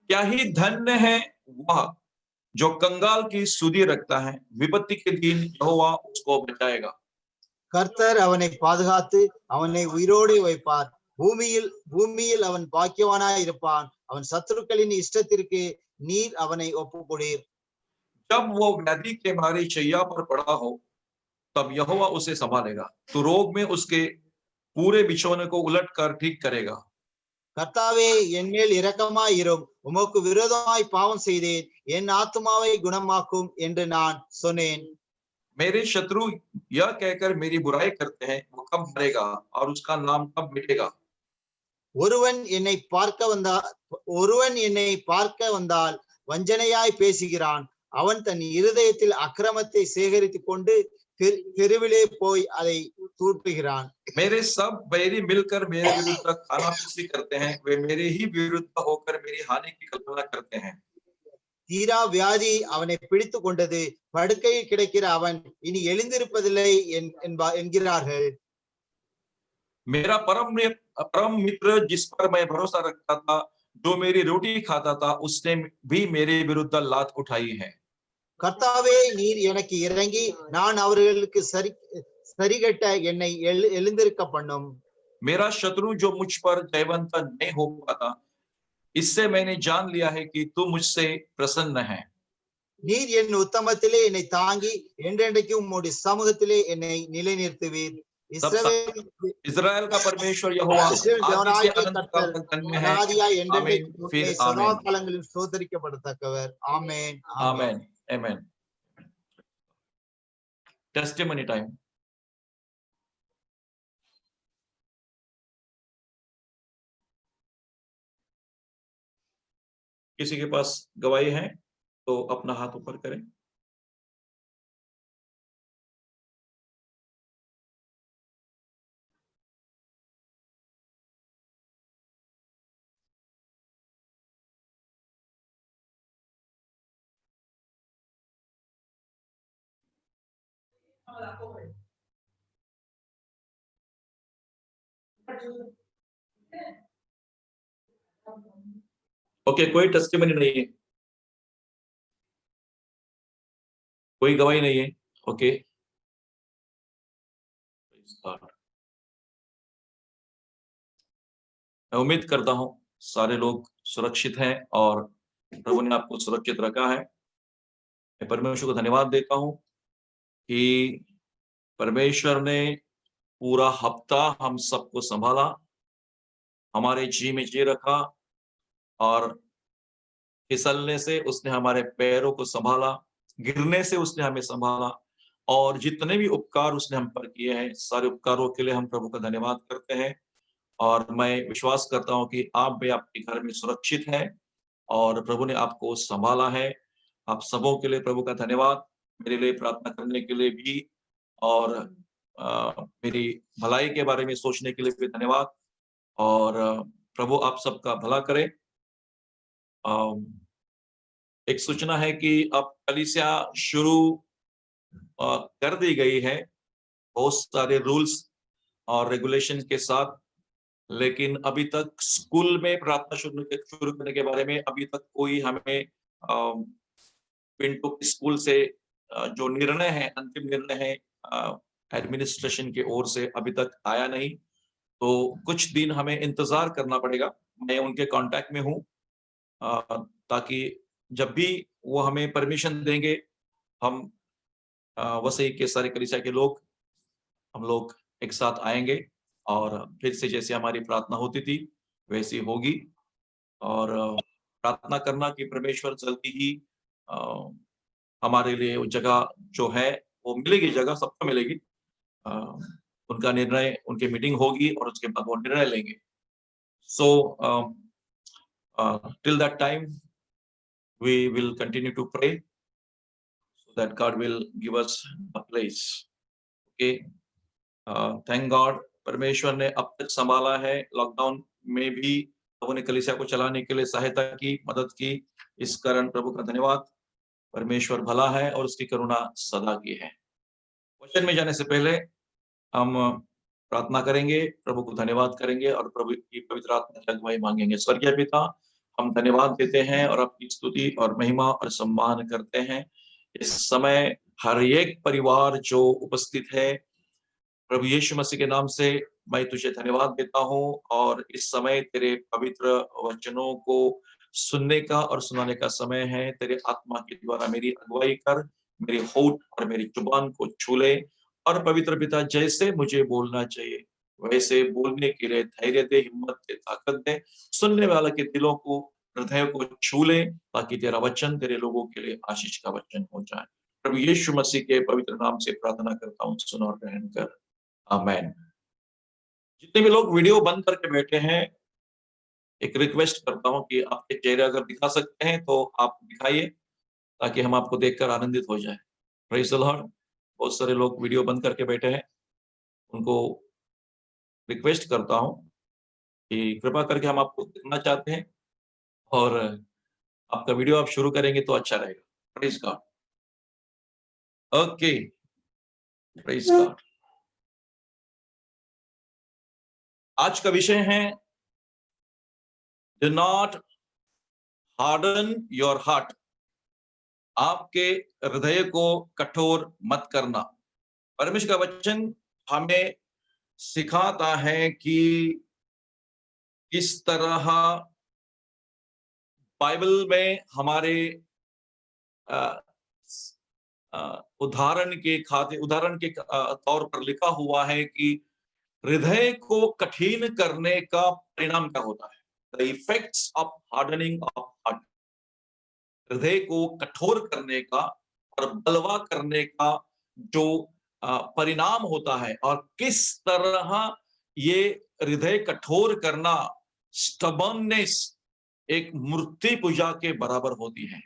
क्या ही धन्य है वह जो कंगाल की सुधि रखता है, विपत्ति के दिन यहोवा उसको बचाएगा। கர்த்தர் அவனை பாதுகாத்து அவனை உயிரோடு வைப்பார். பூமியில் பூமியில் அவன் பாக்கியவானாய் இருப்பான். அவன் சத்துருக்களின் இஷ்டத்திற்கு நீர் அவனை ஒப்புக்கொடீர். जब वो व्याधि के मारे शैया पर पड़ा हो, तब यहोवा उसे संभालेगा। तो रोग में उसके पूरे बिछौने को उलट कर ठीक करेगा। கர்த்தாவே என் மேல் இரக்கமாய் இரும், உமக்கு விரோதமாய் பாவம் செய்தேன், என் ஆத்துமாவை குணமாக்கும் என்று நான் சொன்னேன். मेरे शत्रु यह कहकर मेरी बुराई करते हैं, वो कब मरेगा और उसका नाम कब मिटेगा। ஒருவன் என்னை பார்க்க வந்தால் வஞ்சனையாய் பேசுகிறான். அவன் தன் இருதயத்தில் அக்கிரமத்தை சேகரித்துக் கொண்டு தெருவிலே போய் அதை தூற்றுகிறான். मेरे सब बैरी मिलकर मेरे विरुद्ध खानाफूसी करते हैं, वे मेरे ही विरुद्ध होकर मेरी हानि की कल्पना करते हैं। தீரா வியாதி அவனை பிடித்து கொண்டது, படுக்கையில் கிடக்கிற அவன் இனி எழுந்திருப்பதில்லை என்கிறார்கள். मेरा परम मित्र जिस पर मैं भरोसा रखता था, जो मेरी रोटी खाता था, उसने भी मेरे विरुद्ध लात उठाई है। கர்த்தாவே நீர் எனக்கு இறங்கி நான் அவர்களுக்கு சரிகட்ட என்னை எழுந்திருக்க பண்ணும். मेरा शत्रु जो मुझ पर जयवंत नहीं हो पाता, इससे मैंने जान लिया है कि तू मुझसे प्रसन्न है। நீர் என் உத்தமத்திலே என்னை தாங்கி என்றென்றைக்கும் உம்முடைய சமூகத்திலே என்னை நிலைநிறுத்துவீர். इस्राएल का परमेश्वर यहोवा சதா காலங்களில் சோதரிக்கப்படத்தக்கவர். ஆமென், आमेन, आमेन। Testimony time. किसी के पास गवाही है तो अपना हाथ ऊपर करें। ओके, कोई टेस्टिमनी नहीं है, कोई गवाही नहीं है। ओके, मैं उम्मीद करता हूं सारे लोग सुरक्षित हैं और प्रभु ने आपको सुरक्षित रखा है। मैं परमेश्वर को धन्यवाद देता हूं कि परमेश्वर ने पूरा हफ्ता हम सबको संभाला, हमारे जी में जी रखा और फिसलने से उसने हमारे पैरों को संभाला, गिरने से उसने हमें संभाला और जितने भी उपकार उसने हम पर किए हैं, सारे उपकारों के लिए हम प्रभु का धन्यवाद करते हैं। और मैं विश्वास करता हूं कि आप भी आपके घर में सुरक्षित हैं और प्रभु ने आपको संभाला है। आप सबों के लिए प्रभु का धन्यवाद, मेरे लिए प्रार्थना करने के लिए भी और मेरी भलाई के बारे में सोचने के लिए भी धन्यवाद। और प्रभु आप सबका भला करे। एक सूचना है कि अब कलीसिया शुरू कर दी गई है, बहुत सारे रूल्स और रेगुलेशन के साथ, लेकिन अभी तक स्कूल में प्रार्थना शुरू करने के बारे में अभी तक कोई हमें पिंटो स्कूल से जो निर्णय है, अंतिम निर्णय है एडमिनिस्ट्रेशन की ओर से अभी तक आया नहीं। तो कुछ दिन हमें इंतजार करना पड़ेगा। मैं उनके कांटेक्ट में हूँ ताकि जब भी वो हमें परमिशन देंगे, हम वसई के सारे कलीसिया के लोग, हम लोग एक साथ आएंगे और फिर से जैसे हमारी प्रार्थना होती थी वैसी होगी। और प्रार्थना करना कि परमेश्वर जल्दी ही हमारे लिए वो जगह जो है वो मिलेगी, जगह सबको मिलेगी। उनका निर्णय, उनकी मीटिंग होगी और उसके बाद वो निर्णय लेंगे। सो till that time we will continue to pray so that God will give us a place. Okay, thank God, परमेश्वर ने अब तक संभाला है। लॉकडाउन में भी प्रभु ने कलीसिया को चलाने के लिए सहायता की, मदद की। इस कारण प्रभु का धन्यवाद। परमेश्वर भला है और उसकी करुणा सदा की है। वचन में जाने से पहले हम प्रार्थना करेंगे, प्रभु को धन्यवाद करेंगे और प्रभु की पवित्र आत्मा की अगुवाई मांगेंगे। स्वर्गीय पिता, हम धन्यवाद देते हैं और आपकी स्तुति और महिमा और सम्मान करते हैं। इस समय हर एक परिवार जो उपस्थित है, प्रभु यीशु मसीह के नाम से मैं तुझे धन्यवाद देता हूँ और इस समय तेरे पवित्र वचनों को सुनने का और सुनाने का समय है। तेरे आत्मा के द्वारा मेरी अगुवाई कर, मेरे होठ और मेरी जुबान को छू ले और पवित्र पिता जैसे मुझे बोलना चाहिए वैसे बोलने के लिए धैर्य दे, हिम्मत दे, ताकत दे। सुनने वाले के दिलों को, हृदय को छू ले ताकि तेरा वचन तेरे लोगों के लिए आशीष का वचन हो जाए। प्रभु यीशु मसीह के पवित्र नाम से प्रार्थना करता हूँ, सुन और ग्रहण कर, आमेन। जितने भी लोग वीडियो बंद करके बैठे हैं, एक रिक्वेस्ट करता हूं कि आपके चेहरे अगर दिखा सकते हैं तो आप दिखाइए ताकि हम आपको देखकर आनंदित हो जाए। Praise the Lord. बहुत सारे लोग वीडियो बंद करके बैठे हैं, उनको रिक्वेस्ट करता हूं कि कृपा करके हम आपको दिखना चाहते हैं और आपका वीडियो आप शुरू करेंगे तो अच्छा रहेगा। Praise God. Okay, praise God. आज का विषय है do not harden your heart. आपके हृदय को कठोर मत करना। परमेश्वर का वचन हमें सिखाता है कि किस तरह बाइबल में हमारे उदाहरण के तौर पर लिखा हुआ है कि हृदय को कठिन करने का परिणाम क्या होता है। The effects of hardening of heart. हृदय को कठोर करने का और बलवा करने का जो परिणाम होता है और किस तरह ये हृदय कठोर करना, स्टबर्ननेस, एक मूर्ति पूजा के बराबर होती है।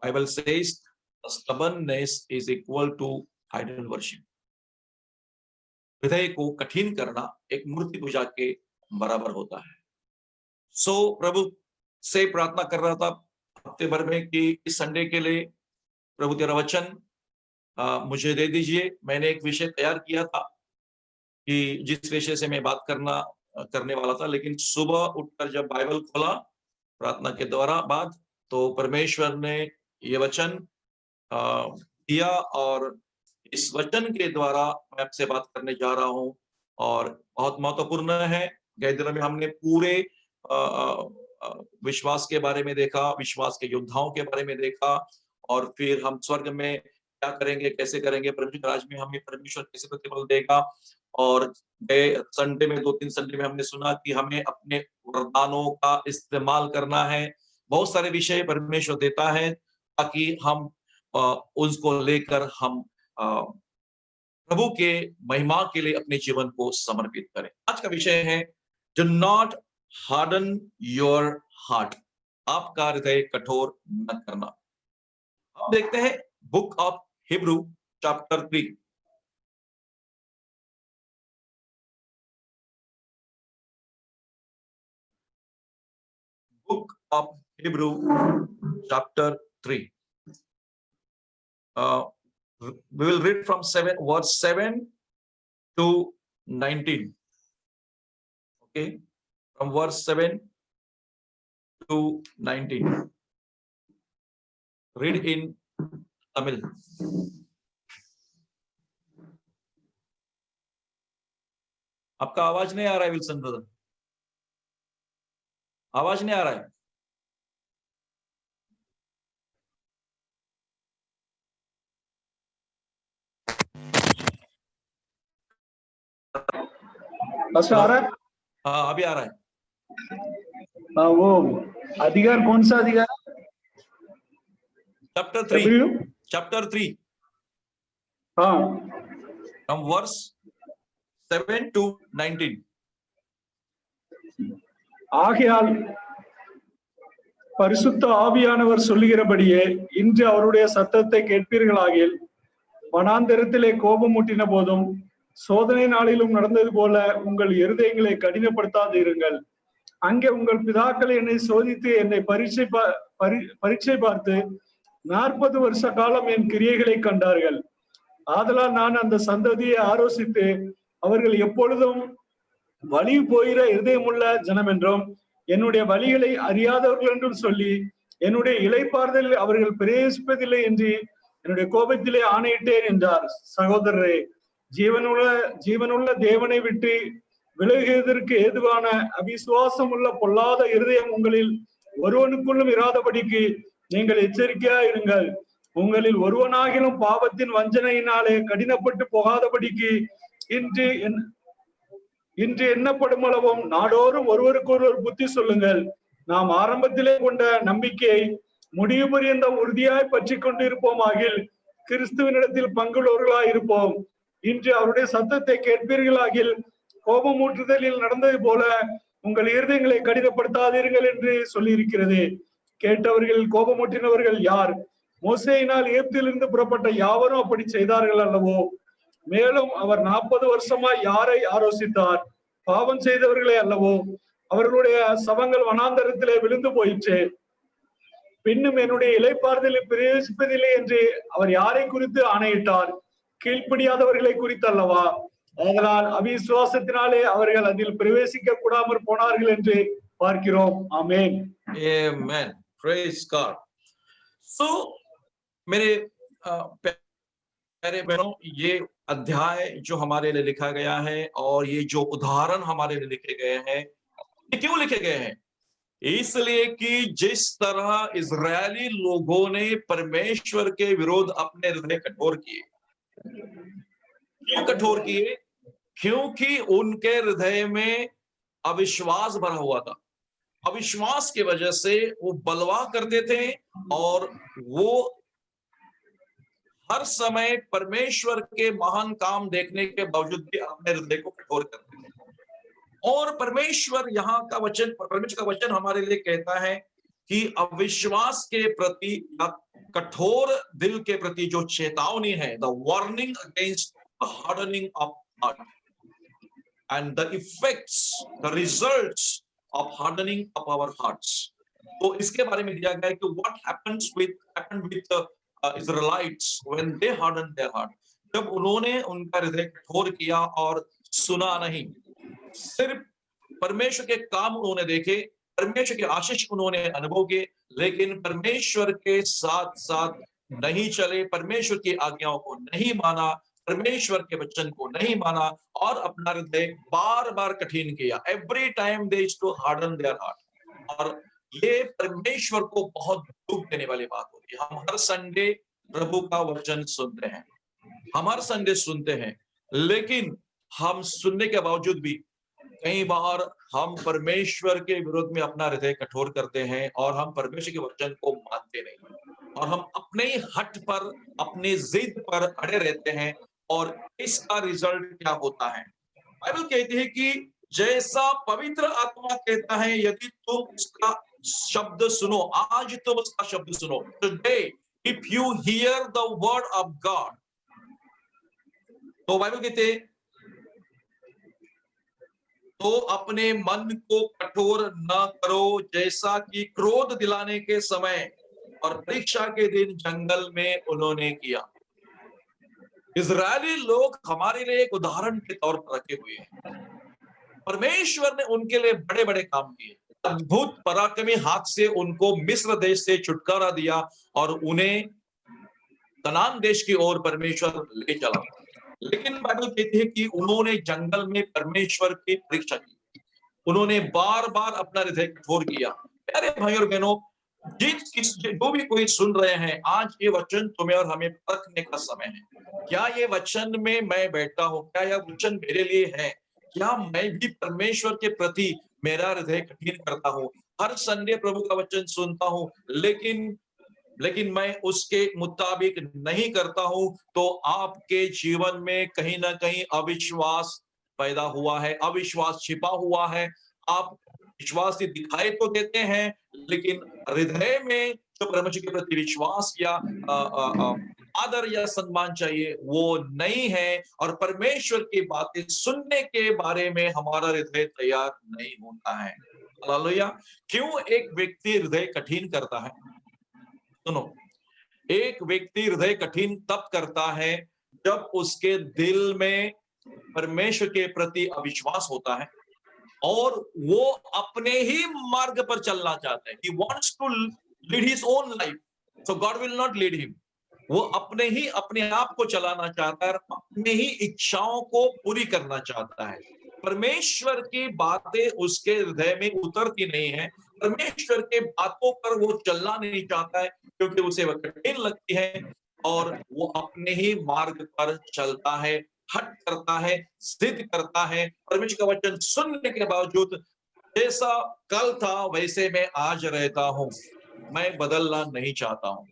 Bible says stubbornness is equal to idol worship. हृदय को कठिन करना एक मूर्ति पूजा के बराबर होता है। सो प्रभु से प्रार्थना कर रहा था हफ्ते भर में कि इस संडे के लिए प्रभु तेरा वचन मुझे दे दीजिए। मैंने एक विषय तैयार किया था कि जिस विषय से मैं बात करने वाला था, लेकिन सुबह उठकर जब बाइबल खोला प्रार्थना के द्वारा बाद, तो परमेश्वर ने ये वचन दिया, और इस वचन के द्वारा मैं आपसे बात करने जा रहा हूँ, और बहुत महत्वपूर्ण है। गए दिनों में हमने पूरे विश्वास के बारे में देखा, विश्वास के योद्धाओं के बारे में देखा, और फिर हम स्वर्ग में क्या करेंगे, कैसे करेंगे, परमेश्वर राज्य में हमें परमेश्वर कैसे प्रतिफल देगा। और गए संडे में, 2-3 संडे में हमने सुना कि हमें अपने वरदानों का इस्तेमाल करना है। बहुत सारे विषय परमेश्वर देता है ताकि हम उसको लेकर हम प्रभु के महिमा के लिए अपने जीवन को समर्पित करें। आज का विषय है do not harden your heart, आपका हृदय कठोर न करना। अब देखते हैं book of Hebrew chapter 3। Book of Hebrew chapter 3। We will read from verse 7 to 19. Okay, from verse 7 to 19. Read in Tamil. आपका आवाज नहीं आ रहा है विल्सन ब्रदर, आवाज नहीं आ रहा है। आ रहा है? हाँ, अभी आ रहा है। हाँ, वो अधिकार कौन सा अधिकार? चैप्टर 3। चैप्टर 3। हाँ, from verse 7 to 19. ஆகையால் பரிசுத்த ஆவியானவர் சொல்லுகிறபடியே இன்று அவருடைய சத்தத்தை கேட்பீர்களாகில், வனாந்தரத்திலே கோபமூட்டின போதும் சோதனை நாளிலும் நடந்தது போல உங்கள் இருதயங்களை கடினப்படுத்தாதிருங்கள். அங்கே உங்கள் பிதாக்கள் என்னை சோதித்து என்னை பரீட்சை பார்த்து 40 வருஷ காலம் என் கிரியைகளை கண்டார்கள். ஆதலால் நான் அந்த சந்ததியை ஆலோசித்து அவர்கள் எப்பொழுதும் வழி போகிற இருதயமுள்ள ஜனம் என்றும் என்னுடைய வழிகளை அறியாதவர்கள் என்றும் சொல்லி என்னுடைய இளைப்பாறுதலில் அவர்கள் பிரவேசிப்பதில்லை என்று என்னுடைய கோபத்திலே ஆணையிட்டேன் என்றார். சகோதரரே, ஜீவனுள்ள தேவனை விட்டு விலகுவதற்கு ஏதுவான அவிசுவாசம் உள்ள பொல்லாத இருதயம் உங்களில் ஒருவனுக்குள்ளும் இராதபடிக்கு நீங்கள் எச்சரிக்கையா இருங்கள். உங்களில் ஒருவனாகிலும் பாவத்தின் வஞ்சனையினாலே கடினப்பட்டு போகாதபடிக்கு இன்று எண்ணப்படும் அளவும் நாடோறும் ஒருவருக்கொருவர் புத்தி சொல்லுங்கள். நாம் ஆரம்பத்திலே கொண்ட நம்பிக்கையை முடிவு பரியந்த உறுதியாய் பற்றி கொண்டு இருப்போமாகில் கிறிஸ்துவனிடத்தில் பங்குள்ளவர்களாய் இருப்போம். இன்று அவருடைய சத்தத்தை கேட்பீர்களாகில் கோபமூட்டுதலில் நடந்தது போல உங்கள் இருதயங்களை கடினப்படுத்தாதீர்கள் என்று சொல்லி இருக்கிறது. கேட்டவர்கள் கோபமூட்டினவர்கள் யார்? மோசேயினால் எகிப்திலிருந்து புறப்பட்ட யாவரும் அப்படி செய்தார்கள் அல்லவோ? மேலும் அவர் 40 வருஷமாய் யாரை ஆலோசித்தார்? பாவம் செய்தவர்களே அல்லவோ? அவர்களுடைய சவங்கள் வனாந்தரத்திலே விழுந்து போயிற்று. பின்னும் என்னுடைய இளைப்பாறுதலில் பிரவேசிப்பதில்லை என்று அவர் யாரை குறித்து ஆணையிட்டார்? கீழ்ப்படியாதவர்களை குறித்து அல்லவா? அதனால் அவிசுவாசத்தினாலே அவர்கள் அதில் பிரவேசிக்க கூடாமற் போனார்கள் என்று பார்க்கிறோம். ஆமென். Amen. Praise God. So मेरे प्यारे बहनों, ये अध्याय जो हमारे लिए लिखा गया है और ये जो उदाहरण हमारे लिए लिखे गए हैं, ये क्यों लिखे गए हैं? इसलिए कि जिस तरह इजरायली लोगों ने परमेश्वर के विरोध अपने हृदय कठोर किए। क्यों कठोर किए? क्योंकि उनके हृदय में अविश्वास भरा हुआ था। अविश्वास की वजह से वो बलवा करते थे और वो हर समय परमेश्वर के महान काम देखने के बावजूद भी अपने हृदय को कठोर करते थे। और परमेश्वर यहाँ का वचन, परमेश्वर का वचन हमारे लिए कहता है कि अविश्वास के प्रति या कठोर दिल के प्रति जो चेतावनी है, the warning against the hardening of heart and the effects, the results of hardening of our hearts. तो इसके बारे में दिया गया है कि what happened with Israelites when they hardened their heart, जब उन्होंने उनका हृदय कठोर किया और सुना नहीं, सिर्फ परमेश्वर के काम उन्होंने देखे, परमेश्वर के आशीष उन्होंने अनुभव किए, लेकिन परमेश्वर के साथ साथ नहीं चले, परमेश्वर की आज्ञाओं को नहीं माना, परमेश्वर के वचन को नहीं माना और अपना हृदय बार बार कठिन किया। Every time they used to harden their heart. और ये परमेश्वर को बहुत दुख देने वाली बात होती है। हम हर संडे प्रभु का वचन सुनते हैं, हम हर संडे सुनते हैं, लेकिन हम सुनने के बावजूद भी कई बार हम परमेश्वर के विरोध में अपना हृदय कठोर करते हैं और हम परमेश्वर के वचन को मानते नहीं और हम अपने ही हट पर, अपनी जिद पर अड़े रहते हैं। और इसका रिजल्ट क्या होता है? बाइबल कहती है कि जैसा पवित्र आत्मा कहता है, यदि तुम उसका शब्द सुनो, आज तुम उसका शब्द सुनो, today if you here the word of God, तो बाइबल कहते हैं तो अपने मन को कठोर न करो, जैसा कि क्रोध दिलाने के समय और परीक्षा के दिन जंगल में उन्होंने किया। इजरायली लोग हमारे लिए एक उदाहरण के तौर पर रखे हुए हैं। परमेश्वर ने उनके लिए बड़े बड़े काम किए, अद्भुत पराक्रमी हाथ से उनको मिस्र देश से छुटकारा दिया और उन्हें कनान देश की ओर परमेश्वर ले चला। लेकिन बाइबल कहती है कि उन्होंने जंगल में परमेश्वर की परीक्षा की, उन्होंने बार बार अपना हृदय कठोर किया। प्यारे भाई और बहनों, जो भी कोई सुन रहे हैं, आज ये वचन तुम्हें और हमें परखने का समय है। क्या ये वचन में मैं बैठता हूँ? क्या यह वचन मेरे लिए है? क्या मैं भी परमेश्वर के प्रति मेरा हृदय कठिन करता हूँ? हर संडे प्रभु का वचन सुनता हूँ, लेकिन मैं उसके मुताबिक नहीं करता हूं, तो आपके जीवन में कहीं ना कहीं अविश्वास पैदा हुआ है, अविश्वास छिपा हुआ है। आप विश्वास से दिखाई तो देते हैं, लेकिन हृदय में जो परमेश्वर के प्रति विश्वास या आदर या सम्मान चाहिए वो नहीं है, और परमेश्वर की बातें सुनने के बारे में हमारा हृदय तैयार नहीं होता है। हालेलुया। क्यों एक व्यक्ति हृदय कठिन करता है? सुनो, एक व्यक्ति हृदय कठिन तब करता है जब उसके दिल में परमेश्वर के प्रति अविश्वास होता है और वो अपने ही मार्ग पर चलना चाहता है। He wants to lead his own life, so God will not lead him. वो अपने आप को चलाना चाहता है, अपनी ही इच्छाओं को पूरी करना चाहता है। परमेश्वर की बातें उसके हृदय में उतरती नहीं है, परमेश्वर के बातों पर वो चलना नहीं चाहता है, क्योंकि उसे वह कठिन लगती है और वो अपने ही मार्ग पर चलता है, हट करता है, जिद करता है। परमेश्वर का वचन सुनने के बावजूद जैसा कल था वैसे मैं आज रहता हूं, मैं बदलना नहीं चाहता हूं।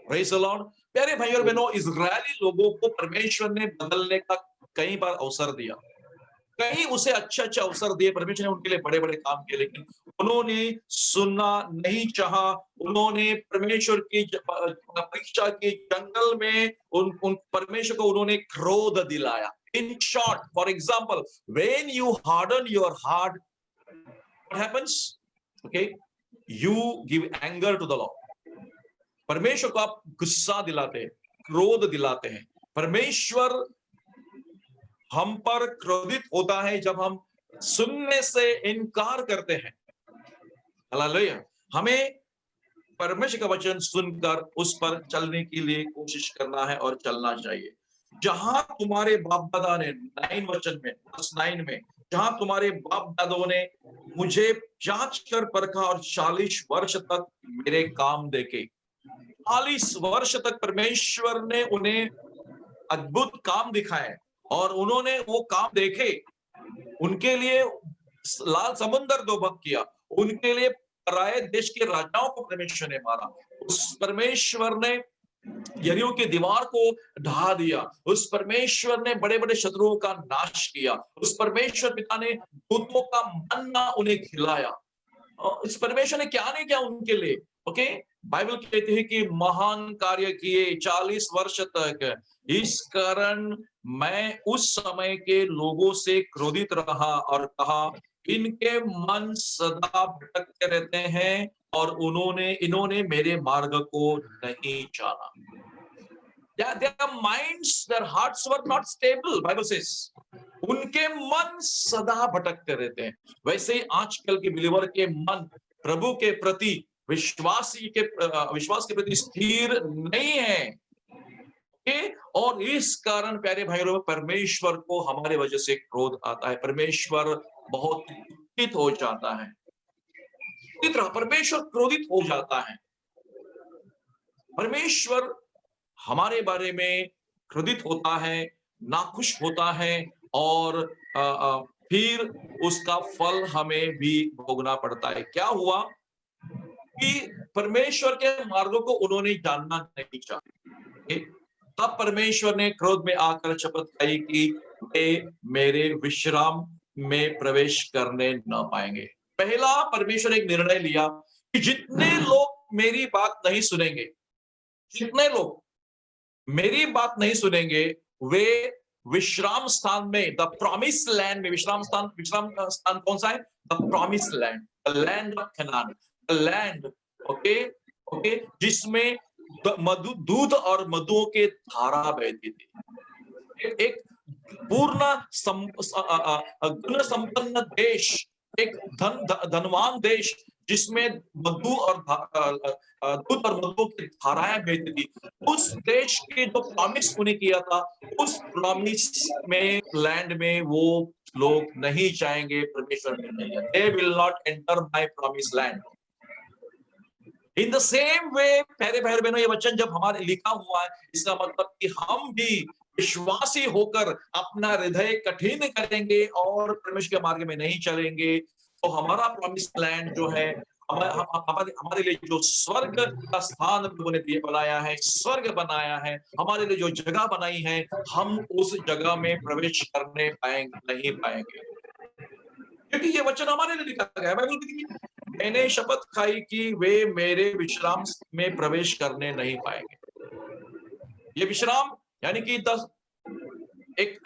Praise the Lord. प्यारे भाई और बहनों, इजरायली लोगों को परमेश्वर ने बदलने का कई बार अवसर दिया, कई उसे अच्छे अवसर दिए, परमेश्वर ने उनके लिए बड़े बड़े काम किए, लेकिन उन्होंने सुनना नहीं चाहा। उन्होंने परमेश्वर की परीक्षा की, जंगल में उन परमेश्वर को उन्होंने क्रोध दिलाया। In short, for example, when you harden your heart, what happens? Okay, you give anger to the Lord. परमेश्वर को आप गुस्सा दिलाते हैं, क्रोध दिलाते हैं। परमेश्वर हम पर क्रोधित होता है जब हम सुनने से इनकार करते हैं। हालेलुया। हमें परमेश्वर का वचन सुनकर उस पर चलने के लिए कोशिश करना है और चलना चाहिए। जहां तुम्हारे बाप दादा ने 9 वचन में, वर्स 9 में, जहां तुम्हारे बाप दादों ने मुझे जांच कर परखा और 40 वर्ष तक मेरे काम देखे। 40 वर्ष तक परमेश्वर ने उन्हें अद्भुत काम दिखाए और उन्होंने वो काम देखे। उनके लिए लाल समुद्र दोभक किया, उनके लिए पराये देश के राजाओं को परमेश्वर ने मारा। उस परमेश्वर ने यरीहो की दीवार को ढा दिया। उस परमेश्वर ने बड़े बड़े शत्रुओं का नाश किया। उस परमेश्वर पिता ने दूतों का मन्ना उन्हें खिलाया। इस परमेश्वर ने क्या नहीं किया उनके लिए? ओके, बाइबल कहती है कि महान कार्य किए 40 वर्ष तक। इस कारण मैं उस समय के लोगों से क्रोधित रहा और कहा, इनके मन सदा भटकते रहते हैं और इन्होंने मेरे मार्ग को नहीं जाना। their minds, their hearts were not stable, Bible says. उनके मन सदा भटकते रहते हैं। वैसे ही आजकल के बिलीवर के मन प्रभु के प्रति विश्वास के प्रति स्थिर नहीं है। और इस कारण प्यारे भाइयों, परमेश्वर को हमारे वजह से क्रोध आता है, परमेश्वर बहुत दुखित हो जाता है। इस तरह परमेश्वर क्रोधित हो जाता है। परमेश्वर हमारे बारे में क्रोधित होता है, नाखुश होता है, और फिर उसका फल हमें भी भोगना पड़ता है। क्या हुआ कि परमेश्वर के मार्गों को उन्होंने जानना नहीं चाहा। तब परमेश्वर ने क्रोध में आकर शपथ खाई कि वे मेरे विश्राम में प्रवेश करने न पाएंगे। पहला परमेश्वर एक निर्णय लिया कि जितने लोग मेरी बात नहीं सुनेंगे, जितने लोग मेरी बात नहीं सुनेंगे, वे विश्राम स्थान में, द प्रॉमिस लैंड में, विश्राम स्थान कौन सा है? The promise land, the land of Kanan, the land, okay, जिसमें दूध और मधुओं के धारा बहती थी। एक पूर्ण गुण संपन्न देश, एक धनवान देश, जिसमें मधु और दूध और मधु की धाराएं बहती थी। उस देश के जो प्रॉमिस उन्हें किया था, उस प्रॉमिस में, लैंड में वो लोग नहीं जाएंगे। परमेश्वर ने नहीं, they will not enter my promised land. In the same way, प्यारे भाई बहनों, ये वचन जब हमारे लिखा हुआ है, इसका मतलब कि हम भी विश्वासी होकर अपना हृदय कठिन करेंगे और परमेश्वर के मार्ग में नहीं चलेंगे, तो हमारा प्रॉमिस लैंड जो है, हमारे लिए जो स्वर्ग का स्थान प्रभु ने बनाया है, स्वर्ग बनाया है, हमारे लिए जो जगह बनाई है, हम उस जगह में प्रवेश करने नहीं पाएंगे, क्योंकि ये वचन हमारे लिए लिखा गया है। मैंने शपथ खाई कि वे मेरे विश्राम में प्रवेश करने नहीं पाएंगे। ये विश्राम यानी कि एक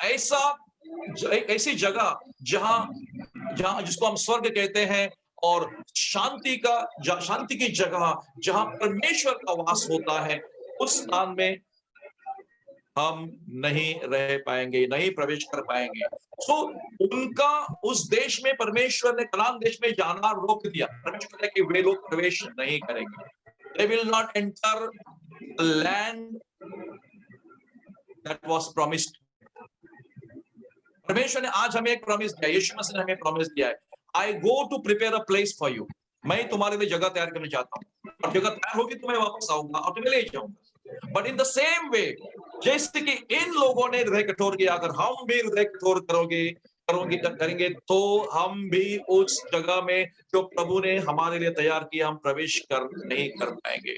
ऐसी जगह जहां जिसको हम स्वर्ग कहते हैं, और शांति की जगह जहां परमेश्वर का वास होता है, उस स्थान में हम नहीं रह पाएंगे, नहीं प्रवेश कर पाएंगे। सो उनका उस देश में, परमेश्वर ने कनान देश में जाना रोक दिया। परमेश्वर ने कि वे लोग प्रवेश नहीं करेंगे। They will not enter the land that was promised. परमेश्वर ने आज हमें एक प्रॉमिस दिया, यीशु मसीह ने हमें प्रॉमिस दिया है, I go to prepare a place for you. मैं तुम्हारे लिए जगह तैयार करने जाता हूँ, और जगह तैयार होगी तो मैं वापस आऊंगा और तुम्हें ले जाऊंगा। But in the same way, जैसे कि इन लोगों ने हृदय कठोर किया, अगर हम भी हृदय कठोर करेंगे तो हम भी उस जगह में जो प्रभु ने हमारे लिए तैयार किया, हम प्रवेश नहीं कर पाएंगे।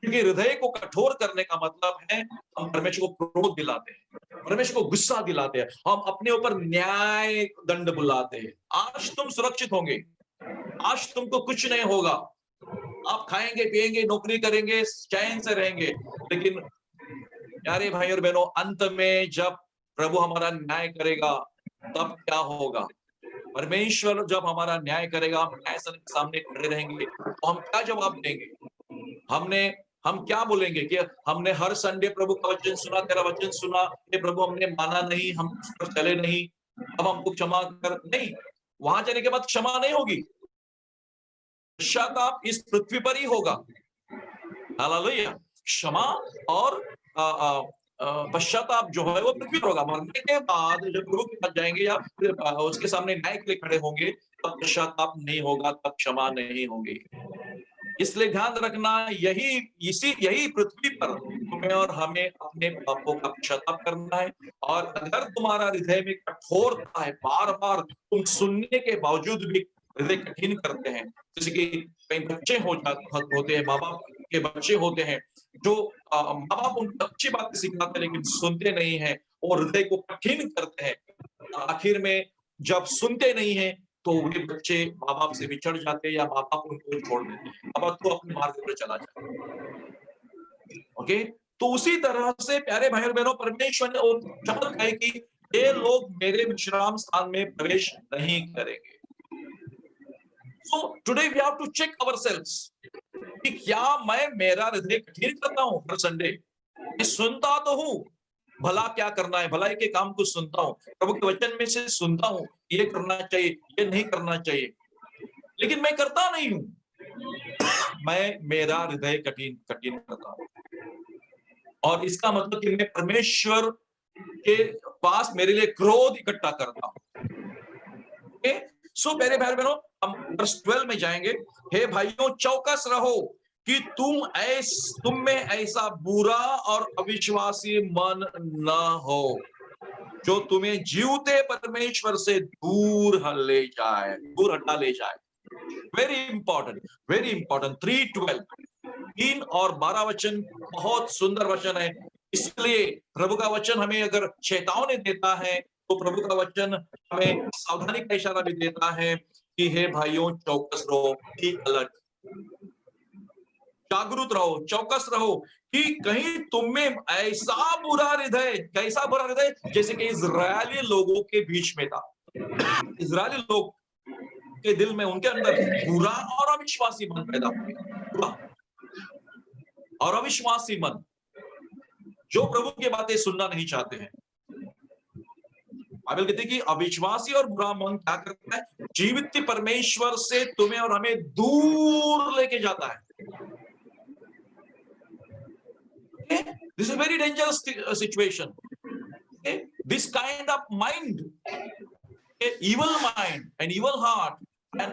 क्योंकि हृदय को कठोर करने का मतलब है हम परमेश्वर को क्रोध दिलाते हैं, परमेश्वर को गुस्सा दिलाते हैं, हम अपने ऊपर न्याय दंड बुलाते हैं। आज तुम सुरक्षित होंगे, आज तुमको कुछ नहीं होगा, आप खाएंगे पिएंगे, नौकरी करेंगे, चैन से रहेंगे। लेकिन प्यारे भाई और बहनों, अंत में जब प्रभु हमारा न्याय करेगा, तब क्या होगा? परमेश्वर जब हमारा न्याय करेगा, हम न्याय के सामने खड़े रहेंगे, तो हम क्या जवाब देंगे? हम क्या बोलेंगे कि हमने हर संडे प्रभु का वचन सुना, तेरा वचन सुना, ये प्रभु हमने माना नहीं, हम उस पर चले नहीं, अब हमको क्षमा कर। नहीं, वहां जाने के बाद क्षमा नहीं होगी, पश्चाताप इस पृथ्वी पर ही होगा। हालेलुया। क्षमा और पश्चाताप जो है वो पृथ्वी पर होगा। मरने के बाद जब प्रभु के पास जाएंगे या फिर उसके सामने न्याय के लिए खड़े होंगे, तब पश्चाताप नहीं होगा, तब क्षमा नहीं होगी। इसलिए ध्यान रखना, यही पृथ्वी पर तुम्हें और हमें अपने पापों का पश्चाताप करना है। और अगर तुम्हारा हृदय में कठोरता है, बार बार तुम सुनने के बावजूद भी हृदय कठिन करते हैं, जैसे कि कई बच्चे होते हैं, माँ बाप के बच्चे होते हैं, जो माँ बाप उनको अच्छी बातें सिखाते हैं लेकिन सुनते नहीं है और हृदय को कठिन करते हैं। आखिर में जब सुनते नहीं है तो वे बच्चे माँ बाप से बिछड़ जाते हैं या माँ बाप उनको छोड़ देते हैं, अब तो अपने मार्ग पर चला जाए। ओके, तो उसी तरह से प्यारे भाई और बहनों, परमेश्वर ने शपथ खाई कि ये लोग मेरे विश्राम स्थान में प्रवेश नहीं करेंगे। So today we have to check ourselves कि क्या मैं मेरा हृदय कठिन करता हूँ हर संडे? मैं सुनता तो हूँ, भला क्या करना है, भलाई के काम को सुनता हूँ, प्रभु के वचन में से सुनता हूँ, ये करना चाहिए, ये नहीं करना चाहिए, लेकिन मैं करता नहीं हूँ। मेरा हृदय कठिन कठिन करता हूँ, और इसका मतलब कि मैं परमेश्वर के पास मेरे लिए क्रोध इकट्ठा करता हूँ। सो मेरे भाई बहनों, हम वर्ष 12 में जाएंगे। हे भाइयों, चौकस रहो कि तुम में ऐसा बुरा और अविश्वासी मन न हो जो तुम्हें जीवते परमेश्वर से दूर हटा ले जाए। Very important, very important. 3:12, 3 और 12 वचन बहुत सुंदर वचन है। इसलिए प्रभु का वचन हमें अगर चेतावनी देता है तो प्रभु का वचन हमें सावधानी का इशारा भी देता है कि हे भाइयों, चौकस रहो, बी अलर्ट, जागरूक रहो, चौकस रहो कि कहीं तुम में ऐसा बुरा हृदय, कैसा बुरा हृदय, जैसे कि इजरायली लोगों के बीच में था। इजरायली लोग के दिल में, उनके अंदर बुरा और अविश्वासी मन पैदा हो गया, बुरा और अविश्वासी मन, जो प्रभु की बातें सुनना नहीं चाहते हैं। बाइबल कहती है कि अविश्वासी और बुरा मन क्या करता है? जीवित परमेश्वर से तुम्हें और हमें दूर लेके जाता है। This is a very dangerous situation. This kind of mind, evil mind, an evil heart, and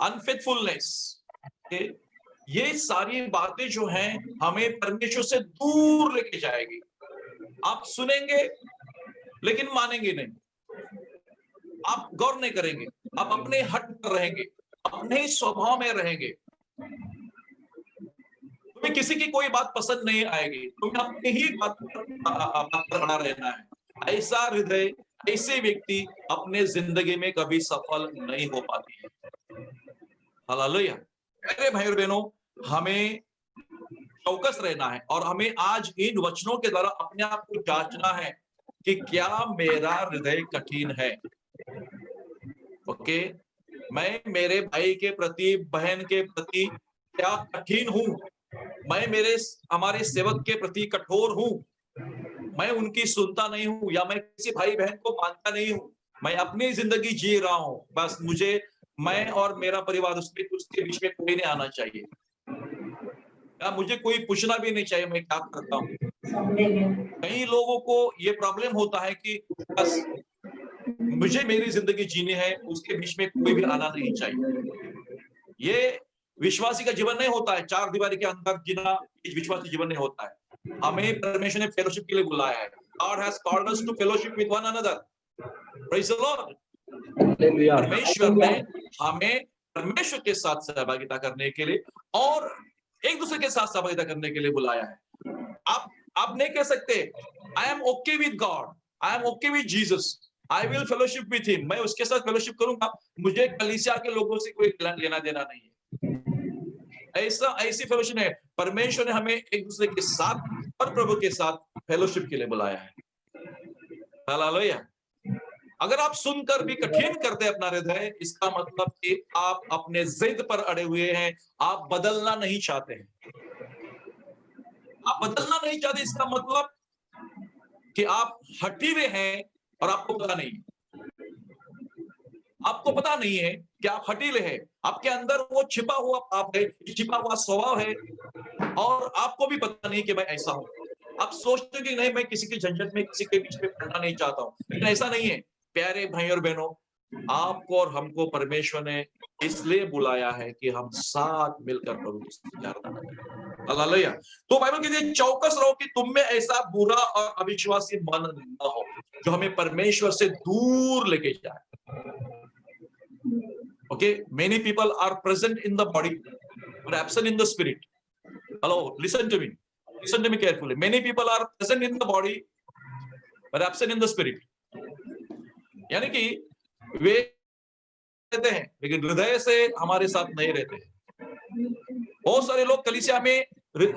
unfaithfulness, ये सारी बातें जो हैं हमें परमेश्वर से दूर लेके जाएगी। आप सुनेंगे लेकिन मानेंगे नहीं, आप गौर नहीं करेंगे, आप अपने हट पर रहेंगे, अपने ही स्वभाव में रहेंगे, तुम्हें किसी की कोई बात पसंद नहीं आएगी, तुम्हें अपनी ही बात पर अड़ा रहना है। ऐसा हृदय, ऐसे व्यक्ति अपने जिंदगी में कभी सफल नहीं हो पाती है। हालेलुया। मेरे भाई और बहनों, हमें चौकस रहना है और हमें आज इन वचनों के द्वारा अपने आप को जांचना है कि क्या मेरा हृदय कठिन है। ओके, मैं मेरे भाई के प्रति, बहन के प्रति क्या कठिन हूं? मैं हमारे सेवक के प्रति कठोर हूं? मैं उनकी सुनता नहीं हूं, या मैं किसी भाई बहन को मानता नहीं हूं? मैं अपनी जिंदगी जी रहा हूं, बस मैं और मेरा परिवार, उसके बीच में कोई नहीं आना चाहिए, या मुझे कोई पूछना भी नहीं चाहिए मैं क्या करता हूं। कई लोगों को ये प्रॉब्लम होता है कि बस मुझे मेरी जिंदगी जीनी है, उसके बीच में कोई भी आना नहीं चाहिए। ये विश्वासी का जीवन नहीं होता है। चार दीवारी के अंदर जीना विश्वासी जीवन नहीं होता है। हमें परमेश्वर ने फेलोशिप के लिए बुलाया है। God has called us to fellowship with one another. Praise the Lord. परमेश्वर ने हमें परमेश्वर के साथ सहभागिता करने के लिए और एक दूसरे के साथ सहभागिता करने के लिए बुलाया है। आप नहीं कह सकते I am okay with God, I am okay with Jesus, I will fellowship with him, मैं उसके साथ फेलोशिप करूंगा, मुझे कलीसिया के लोगों से कोई लेना देना नहीं है। ऐसी फेलोशिप है। परमेश्वर ने हमें एक दूसरे के साथ और प्रभु के साथ फेलोशिप के लिए बुलाया है। हालेलुया। अगर आप सुनकर भी कठिन करते हैं अपना हृदय, इसका मतलब कि आप अपने जिद पर अड़े हुए हैं, आप बदलना नहीं चाहते हैं। आप बदलना नहीं चाहते, इसका मतलब कि आप हटी हुए हैं और आपको पता नहीं, आपको पता नहीं है कि आप हटीले हैं। आपके अंदर वो छिपा हुआ पाप है, छिपा हुआ स्वभाव है, और आपको भी पता नहीं कि मैं ऐसा हूं। आप सोचते कि नहीं, मैं किसी के झंझट में, किसी के बीच में पड़ना नहीं चाहता हूं, लेकिन ऐसा नहीं है। प्यारे भाई और बहनों, आपको और हमको परमेश्वर ने इसलिए बुलाया है कि हम साथ मिलकर प्रभु की आराधना करें। हालेलुया। तो बाइबल कहती है चौकस रहो कि तुम में ऐसा बुरा और अविश्वासी मन न हो जो हमें परमेश्वर से दूर लेके जाए। Okay, many people are present in the body but absent in the spirit. Hello, listen to me carefully. Many people are present in the body but absent in the spirit. यानी कि वे रहते हैं लेकिन हृदय से हमारे साथ नहीं रहते हैं। बहुत सारे लोग कलीसिया में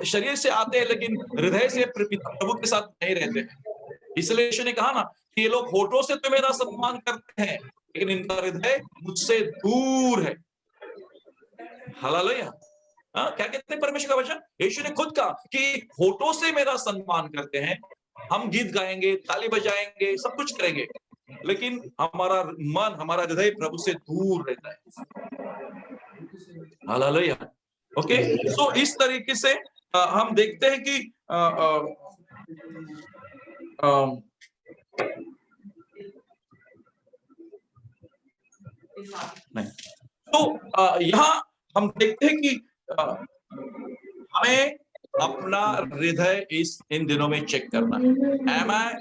शरीर से आते हैं लेकिन हृदय से प्रभु के साथ नहीं रहते हैं। इसलिए यीशु ने कहा ना कि ये लोग होठों से तो मेरा सम्मान करते हैं लेकिन इनका हृदय मुझसे दूर है। हालेलुया। क्या कहते हैं परमेश्वर का वचन? यीशु ने खुद कहा कि होठों से मेरा सम्मान करते हैं, हम गीत गाएंगे, ताली बजाएंगे, सब कुछ करेंगे, लेकिन हमारा मन, हमारा हृदय प्रभु से दूर रहता है। हालेलुया। ओके, सो इस तरीके से हम देखते हैं कि नहीं, तो यहाँ हम देखते हैं कि हमें अपना हृदय इन दिनों में चेक करना है। एम आई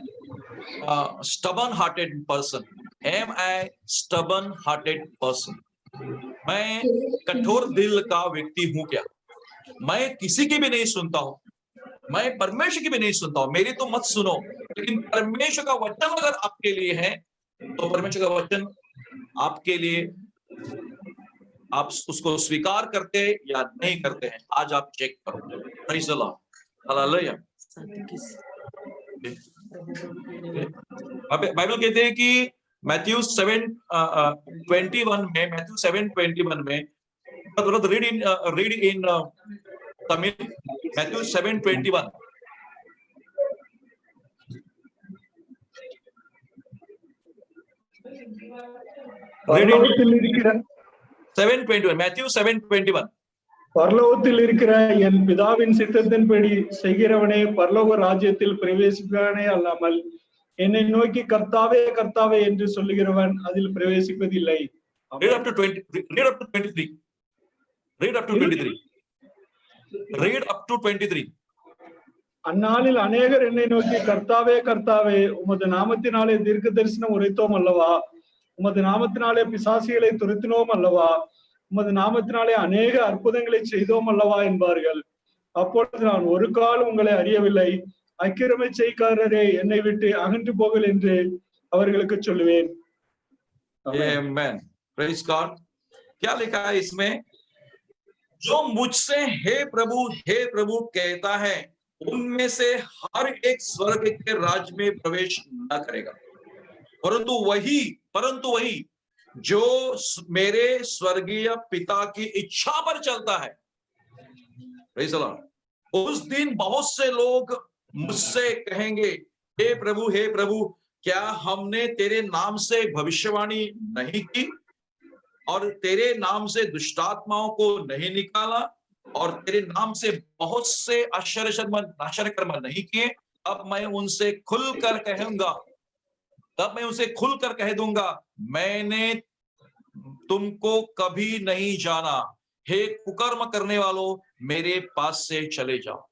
स्टबर्न हार्टेड पर्सन? एम आई स्टबर्न हार्टेड पर्सन? मैं कठोर दिल का व्यक्ति हूं क्या? मैं किसी की भी नहीं सुनता हूं, मैं परमेश्वर की भी नहीं सुनता हूं। मेरी तो मत सुनो, लेकिन परमेश्वर का वचन अगर आपके लिए है तो परमेश्वर का वचन आपके लिए, आप उसको स्वीकार करते हैं या नहीं करते हैं, आज आप चेक करो। Praise the Lord. Hallelujah. Bible कहते हैं कि मैथ्यू 7:21 में, मैथ्यू 7:21 में, रीड इन तमिल, मैथ्यू 7:21। பரலோகத்தில் இருக்கிற 7:21, मैथ्यू 7:21। பரலோகத்தில் இருக்கிற என் பிதாவின் சித்தத்தின்படி செய்கிறவனே பரலோக ராஜ்யத்தில் பிரவேசிப்பானே அல்லாமல் என்னை நோக்கி கர்த்தாவே கர்த்தாவே என்று சொல்லுகிறவன் அதில் பிரவேசிப்பதில்லை. Read up to 20, read up to 23. Read up to 23. Read up to 23. அந்நாளில் அநேகர் என்னை நோக்கி கர்த்தாவே கர்த்தாவே உமது நாமத்தினாலே தீர்க்க தரிசனம் உரைத்தோம் அல்லவா, உமது நாமத்தினாலே பிசாசிகளை துரத்தினோம் அல்லவா, உமது நாமத்தினாலே அநேக அற்புதங்களை செய்தோம் அல்லவா என்பார்கள். அப்பொழுது நான் ஒரு கால் உங்களை அறியவில்லை, அக்கிரமை செய்காரரே என்னை விட்டு அகன்று போங்கள் என்று அவர்களுக்கு சொல்லுவேன். Amen. Praise God. क्या लिखा है इसमें? जो मुझसे हे प्रभु कहता है, उनमें से हर एक स्वर्ग के राज्य में प्रवेश न करेगा, परंतु वही जो मेरे स्वर्गीय पिता की इच्छा पर चलता है। Praise the Lord. उस दिन बहुत से लोग मुझसे कहेंगे, हे प्रभु क्या हमने तेरे नाम से भविष्यवाणी नहीं की और तेरे नाम से दुष्टात्माओं को नहीं निकाला और तेरे नाम से बहुत से आश्चर्य कर्म नहीं किए? अब मैं उनसे खुलकर कह दूंगा, मैंने तुमको कभी नहीं जाना। हे कुकर्म करने वालों, मेरे पास से चले जाओ।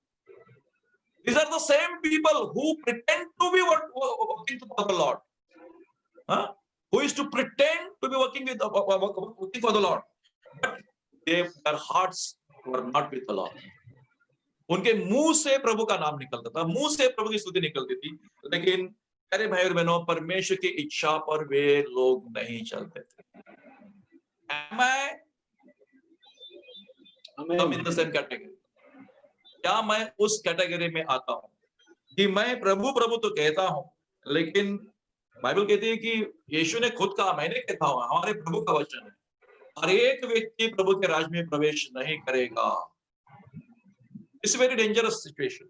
These are the same people who pretend to be working for the Lord. Who is to pretend to be working for the Lord, but their hearts were not with the Lord. उनके मुंह से प्रभु का नाम निकलता था, मुंह से प्रभु की स्तुति निकलती थी, लेकिन प्यारे भाई और बहनों, परमेश्वर की इच्छा पर वे लोग नहीं चलते थे। Am I in the same category? क्या मैं उस कैटेगरी में आता हूं कि मैं प्रभु तो कहता हूं, लेकिन बाइबल कहती है कि यीशु ने खुद कहा, मैंने कहता हूं, हमारे प्रभु का वचन है, हर एक व्यक्ति प्रभु के राज्य में प्रवेश नहीं करेगा। It's very dangerous situation.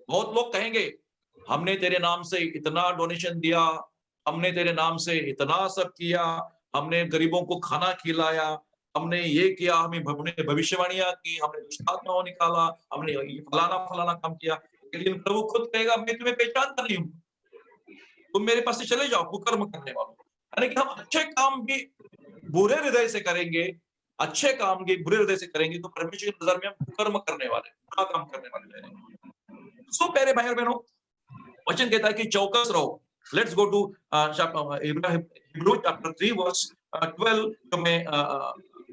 बहुत लोग कहेंगे, हमने तेरे नाम से इतना डोनेशन दिया, हमने तेरे नाम से इतना सब किया, हमने गरीबों को खाना खिलाया, हमने ये किया, हमने भविष्यवाणियां की, हमने दुष्टात्माओं निकाला, हमने फलाना काम किया। लेकिन प्रभु खुद कहेगा, मैं तुम्हें पहचानता नहीं हूं, तुम मेरे पास से चले जाओ कुकर्म करने वालों। यानी कि हम अच्छे काम भी बुरे हृदय से करेंगे, अच्छे काम भी बुरे हृदय से करेंगे, तो परमेश्वर की नजर में हम कुकर्म करने वाले, बुरा काम करने वाले रहेंगे। सो प्यारे भाई और बहनों, वचन कहता है कि चौकस रहो। Let's go to Hebrew chapter 3 verse 12 जो मैं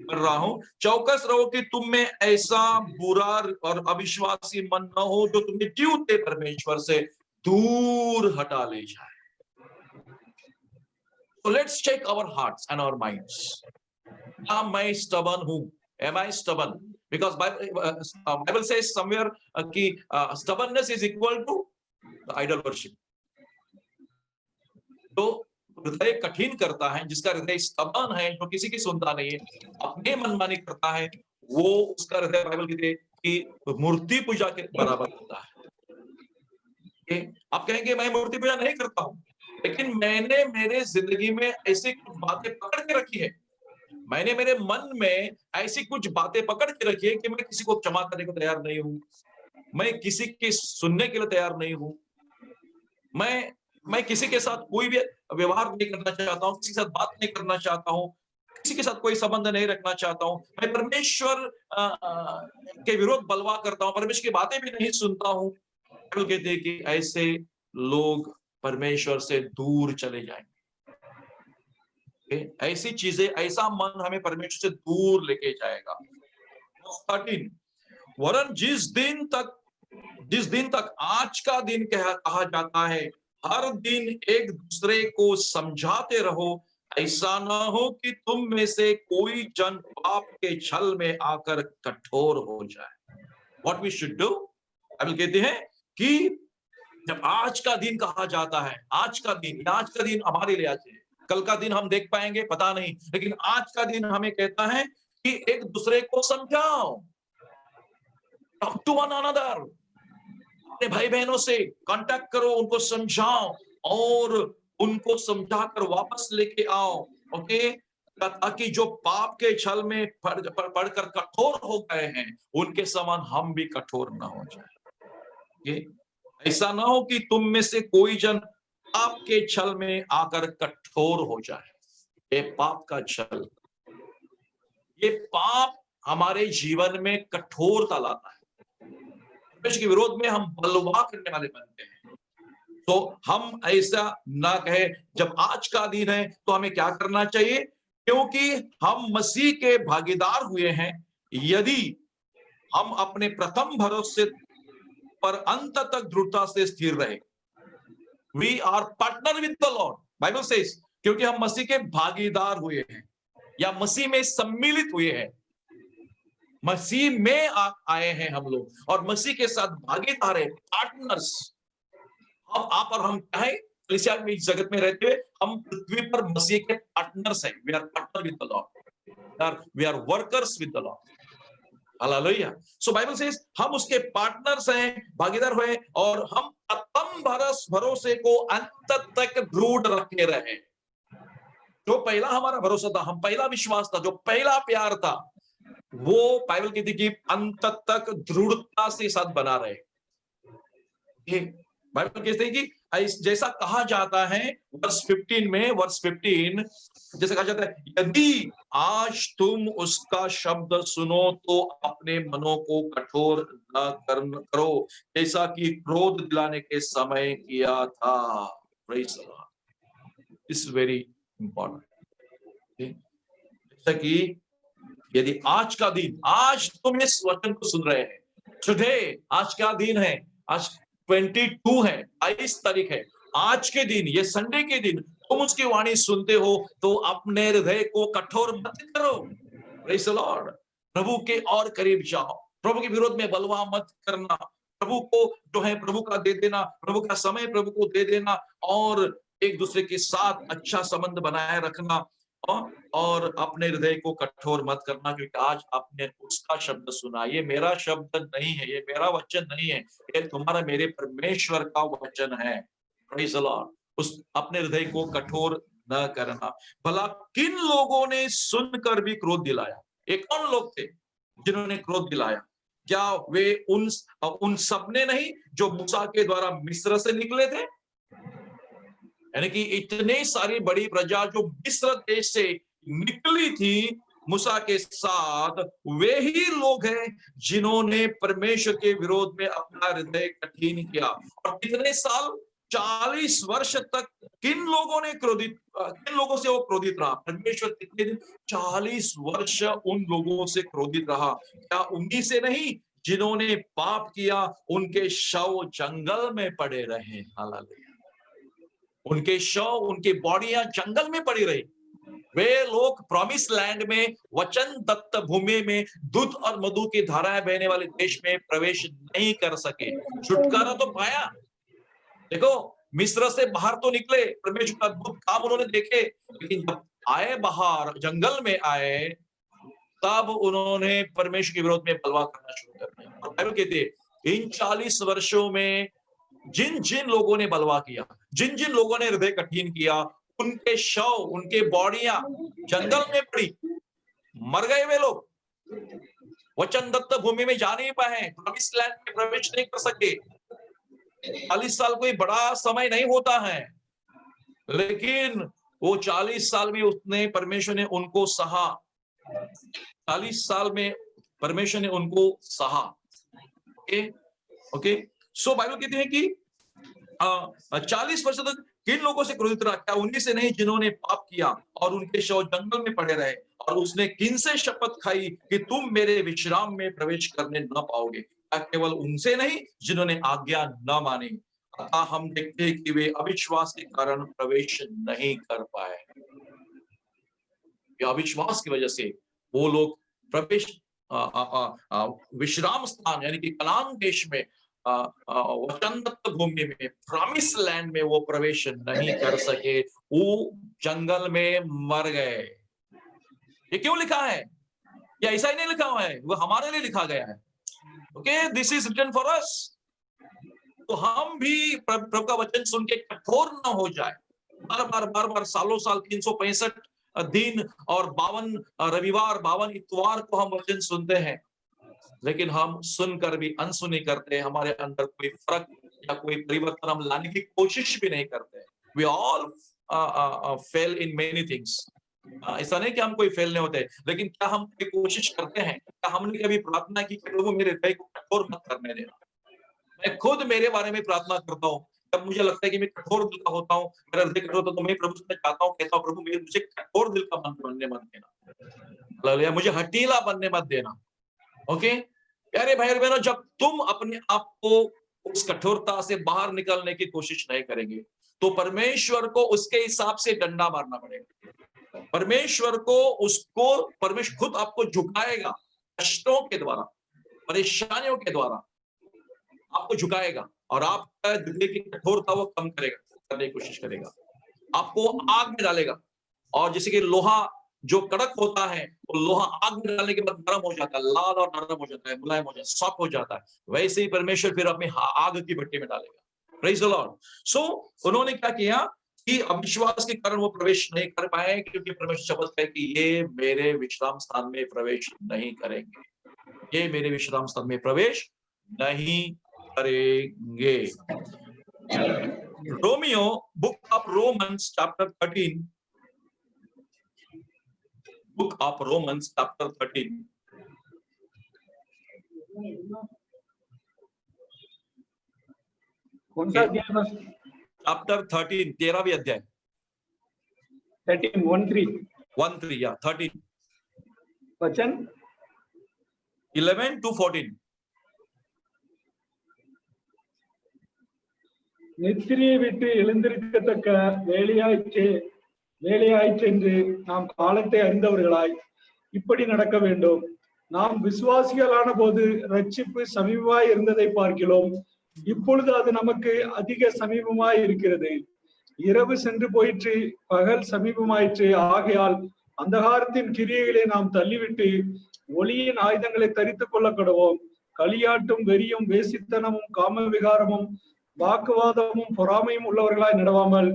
कर रहा हूं। चौकस रहो कि तुम में ऐसा बुरा और अविश्वासी मन न हो जो तुम्हें जीवते परमेश्वर से दूर हटा ले जाए। So let's check our hearts and our minds. Am I stubborn? Am I stubborn? Because Bible says somewhere कि stubbornness is equal to idol worship. तो हृदय कठिन करता है, जिसका हृदय stubborn है, जो किसी की सुनता नहीं है, अपने मनमानी करता है, वो उसका हृदय बाइबल कहते हैं कि मूर्ति पूजा के बराबर होता है। आप कहेंगे मैं मूर्ति पूजा नहीं करता हूं, लेकिन मैंने मेरे जिंदगी में ऐसी कुछ बातें पकड़ के रखी है, मैंने मेरे मन में ऐसी कुछ बातें पकड़ के रखी है कि मैं किसी को क्षमा करने को तैयार नहीं हूं, मैं किसी के सुनने के लिए तैयार नहीं हूं, मैं किसी के साथ कोई भी व्यवहार नहीं करना चाहता हूं, किसी के साथ बात नहीं करना चाहता हूं, किसी के साथ कोई संबंध नहीं रखना चाहता हूं, मैं परमेश्वर के विरोध बलवा करता हूं, परमेश्वर की बातें भी नहीं सुनता हूं। बाइबल कहते हैं कि ऐसे लोग परमेश्वर से दूर चले जाएंगे। ऐसी चीजें, ऐसा मन हमें परमेश्वर से दूर लेके जाएगा। 13 वरन जिस दिन तक आज का दिन कहा जाता है, हर दिन एक दूसरे को समझाते रहो, ऐसा ना हो कि तुम में से कोई जन पाप के छल में आकर कठोर हो जाए। What we should do? Bible कहते हैं कि जब आज का दिन कहा जाता है, आज का दिन हमारे लिए आज है, कल का दिन हम देख पाएंगे पता नहीं, लेकिन आज का दिन हमें कहता है कि एक दूसरे को समझाओ, टॉक टू वन अनदर, अपने भाई बहनों से कांटेक्ट करो, उनको समझाओ और उनको समझाकर वापस लेके आओ, ओके, ताकि जो पाप के छल में पढ़कर कठोर हो गए हैं, उनके समान हम भी कठोर ना हो जाए। ऐसा ना हो कि तुम में से कोई जन पाप के छल में आकर कठोर हो जाए। ये पाप का छल, ये पाप हमारे जीवन में कठोरता लाता है, परमेश्वर के विरोध में हम बलवा करने वाले बनते हैं। तो हम ऐसा ना कहे, जब आज का दिन है तो हमें क्या करना चाहिए, क्योंकि हम मसीह के भागीदार हुए हैं, यदि हम अपने प्रथम भरोसे पर अंत तक दृढ़ता से स्थिर रहे। We are partner with the Lord, Bible says, क्योंकि हम मसीह के भागीदार हुए हैं या मसीह में सम्मिलित हुए हैं, मसीह में आए हैं हम लोग और मसीह के साथ भागीदार है, पार्टनर्स। अब आप और हम क्या है, कलीसिया में इस जगत में रहते हुए हम पृथ्वी पर मसीह के पार्टनर्स हैं। We are partner with the Lord, we are workers with the Lord. Hallelujah. So Bible says हम उसके पार्टनर्स हैं, भागीदार हुए, और हम प्रथम भरोसे को अंत तक दृढ़ रखे रहे। जो पहला हमारा भरोसा था, हम पहला विश्वास था, जो पहला प्यार था, वो बाइबल कहती है कि अंत तक दृढ़ता से साथ बना रहे। बाइबल कहते हैं कि जैसा कहा जाता है वर्स 15 जैसे कहा जाता है, यदि आज तुम उसका शब्द सुनो तो अपने मनों को कठोर न करो, जैसा कि क्रोध दिलाने के समय किया था। Praise the Lord, it's very important. जैसा कि यदि आज का दिन, आज तुम इस वचन को सुन रहे हैं, टुडे, आज क्या दिन है, आज 22 है, 22 तारीख है, आज के दिन, ये संडे के दिन तुम उसकी वाणी सुनते हो तो अपने हृदय को कठोर मत करो। प्रेज़ द लॉर्ड, प्रभु के और करीब जाओ, प्रभु के विरोध में बलवा मत करना, प्रभु को जो है प्रभु का दे देना, प्रभु का समय प्रभु को दे देना, और एक दूसरे के साथ अच्छा संबंध बनाए रखना, और अपने हृदय को कठोर मत करना, क्योंकि आज आपने उसका शब्द सुना। ये मेरा शब्द नहीं है, ये मेरा वचन नहीं है, ये तुम्हारा मेरे परमेश्वर का वचन है। प्रेज़ द लॉर्ड, उस अपने हृदय को कठोर न करना। भला किन लोगों ने सुनकर भी क्रोध दिलाया? ये कौन लोग थे जिन्होंने क्रोध दिलाया? क्या वे उन सब ने नहीं जो मूसा के द्वारा मिस्र से निकले थे? यानी कि इतने सारी बड़ी प्रजा जो मिस्र देश से निकली थी मूसा के साथ, वे ही लोग हैं जिन्होंने परमेश्वर के विरोध में अपना हृदय कठिन किया। और कितने साल, 40 वर्ष तक किन लोगों से वो क्रोधित रहा? परमेश्वर कितने दिन? 40 वर्ष उन लोगों से क्रोधित रहा। क्या उन्हीं से नहीं जिन्होंने पाप किया? उनके शव जंगल में पड़े रहे। हालेलुया, उनके शव, उनकी बॉडियां जंगल में पड़ी रही। वे लोग प्रॉमिस लैंड में, वचन दत्त भूमि में, दूध और मधु की धाराएं बहने वाले देश में प्रवेश नहीं कर सके। छुटकारा तो पाया, देखो मिस्र से बाहर तो निकले, परमेश्वर का अद्भुत काम उन्होंने देखे, लेकिन जब आए बाहर, जंगल में आए, तब उन्होंने परमेश्वर के विरोध में बलवा करना शुरू कर दिया। और बाइबल कहती है इन 40 वर्षों में जिन जिन लोगों ने बलवा किया, जिन जिन लोगों ने हृदय कठिन किया, उनके शव, उनके बॉडियां जंगल में पड़ी, मर गए वे लोग, वचन दत्त भूमि में जा नहीं पाए, प्रॉमिस लैंड में प्रवेश नहीं कर सके। 40 साल कोई बड़ा समय नहीं होता है, लेकिन वो 40 साल में उसने परमेश्वर ने उनको सहा। 40 साल में परमेश्वर ने उनको सहा। ओके ओके, सो बाइबल कहती है कि 40 वर्ष तक किन लोगों से क्रोधित रहा? क्या उन्हीं से नहीं जिन्होंने पाप किया और उनके शव जंगल में पड़े रहे? और उसने किन से शपथ खाई कि तुम मेरे विश्राम में प्रवेश करने न पाओगे? क्या केवल उनसे नहीं जिन्होंने आज्ञा न मानी? अतः हम देखते हैं कि वे अविश्वास के कारण प्रवेश नहीं कर पाए। अविश्वास की वजह से वो लोग प्रवेश विश्राम स्थान यानी कि कनान देश में वचन दत्त भूमि में, प्रॉमिस लैंड में वो प्रवेश नहीं कर सके, वो जंगल में मर गए। ये क्यों लिखा है? या ऐसा ही नहीं लिखा हुआ है, वो हमारे लिए लिखा गया है। Okay, this is written for us. तो हम भी प्रभु का वचन सुन के कठोर न हो जाए। बार बार सालों साल 365 दिन और 52 रविवार 52 इतवार को हम वचन सुनते हैं, लेकिन हम सुनकर भी अनसुनी करते हैं। हमारे अंदर कोई फर्क या कोई परिवर्तन हम लाने की कोशिश भी नहीं करते। We all fail in many things. ऐसा नहीं कि हम कोई फेल नहीं होते, लेकिन क्या हम कोई कोशिश करते हैं? क्या हमने कभी प्रार्थना की कि प्रभु मेरे हृदय को कठोर मत करने देना? मैं खुद मेरे बारे में प्रार्थना करता हूँ, जब मुझे लगता है कि मैं कठोर दिल का होता हूँ, मेरा हृदय कठोर होता है, तो मैं प्रभु से चाहता हूँ, कहता हूँ प्रभु मुझे कठोर दिल का मन बनने मत देना, हालेलुया, मुझे हठीला बनने मत देना। ओके, प्यारे भाई और बहनों, जब तुम अपने आप को उस कठोरता से बाहर निकलने की कोशिश नहीं करेंगे, तो परमेश्वर को उसके हिसाब से डंडा मारना पड़ेगा। परमेश्वर खुद आपको झुकाएगा, कष्टों के द्वारा, परेशानियों के द्वारा आपको झुकाएगा, और आपका हृदय की कठोरता वो कम करने की कोशिश करेगा, आपको आग में डालेगा। और जैसे कि लोहा जो कड़क होता है, वो लोहा आग में डालने के बाद नरम हो जाता है, लाल और नरम हो जाता है, मुलायम हो जाता है, सॉफ्ट हो जाता है, वैसे ही परमेश्वर फिर अपनी आग की भट्टी में डालेगा। Praise the Lord. सो उन्होंने क्या किया कि अविश्वास के कारण वो प्रवेश नहीं कर पाए, क्योंकि परमेश्वर शपथ है कि ये मेरे विश्राम स्थान में प्रवेश नहीं करेंगे, ये मेरे विश्राम स्थान में प्रवेश नहीं करेंगे। Romeo, book of Romans chapter 13, book of Romans chapter 13, कौन सा अध्याय? चैप्टर 13, 13वीं अध्याय, 13 या 13 वचन 11 to 14. நித்திரையை விட்டு எழுந்திருக்கத்தக்க வேலையாயிற்றென்று நாம் காலத்தை அறிந்தவர்களாய் இப்படி நடக்க வேண்டும். நாம் விசுவாசிகளான போது ரட்சிப்பு சமீபமாய் இருந்ததை பார்க்கிறோம், இப்பொழுது அது நமக்கு அதிக சமீபமாய் இருக்கிறது. இரவு சென்று போயிற்று, பகல் சமீபமாயிற்று. ஆகையால் அந்தகாரத்தின் கிரியைகளை நாம் தள்ளிவிட்டு ஒளியின் ஆயுதங்களை தரித்துக் கொள்ள கடவோம். களியாட்டும் வெறியும் வேசித்தனமும் காம விகாரமும் வாக்குவாதமும் பொறாமையும் உள்ளவர்களாய் நடவாமல்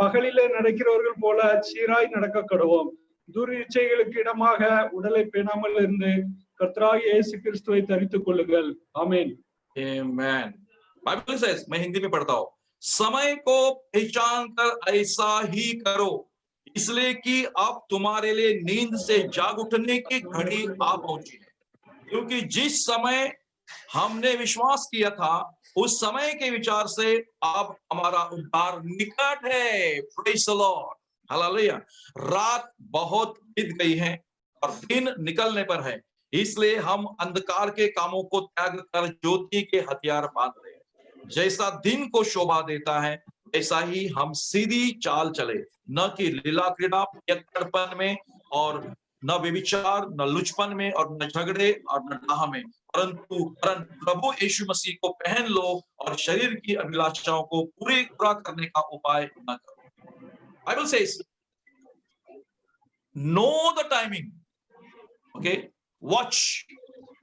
பகலிலே நடக்கிறவர்கள் போல சீராய் நடக்க கடவோம். துரிச்சைகளுக்கு இடமாக உடலை பேணாமல் இருந்து கர்த்தராகிய இயேசு கிறிஸ்துவை தரித்துக் கொள்ளுங்கள். आमीन। Amen। बाइबल says, मैं हिंदी में पढ़ता हूँ, समय को पहचान कर ऐसा ही करो, इसलिए कि अब तुम्हारे लिए नींद से जाग उठने की घड़ी आ पहुंची है, क्योंकि जिस समय हमने विश्वास किया था उस समय के विचार से अब हमारा उद्धार निकट है। Praise the Lord, hallelujah. रात बहुत बीत गई है और दिन निकलने पर है, इसलिए हम अंधकार के कामों को त्याग कर ज्योति के हथियार बांध रहे हैं। जैसा दिन को शोभा देता है वैसा ही हम सीधी चाल चले, न कि लीला क्रीड़ा पियक्कड़पन में, और न व्यभिचार, न लुचपन में, और न झगड़े और न डाह में, परंतु प्रभु यीशु मसीह को पहन लो और शरीर की अभिलाषाओं को पूरा करने का उपाय न करो। Bible says, know the timing, okay, watch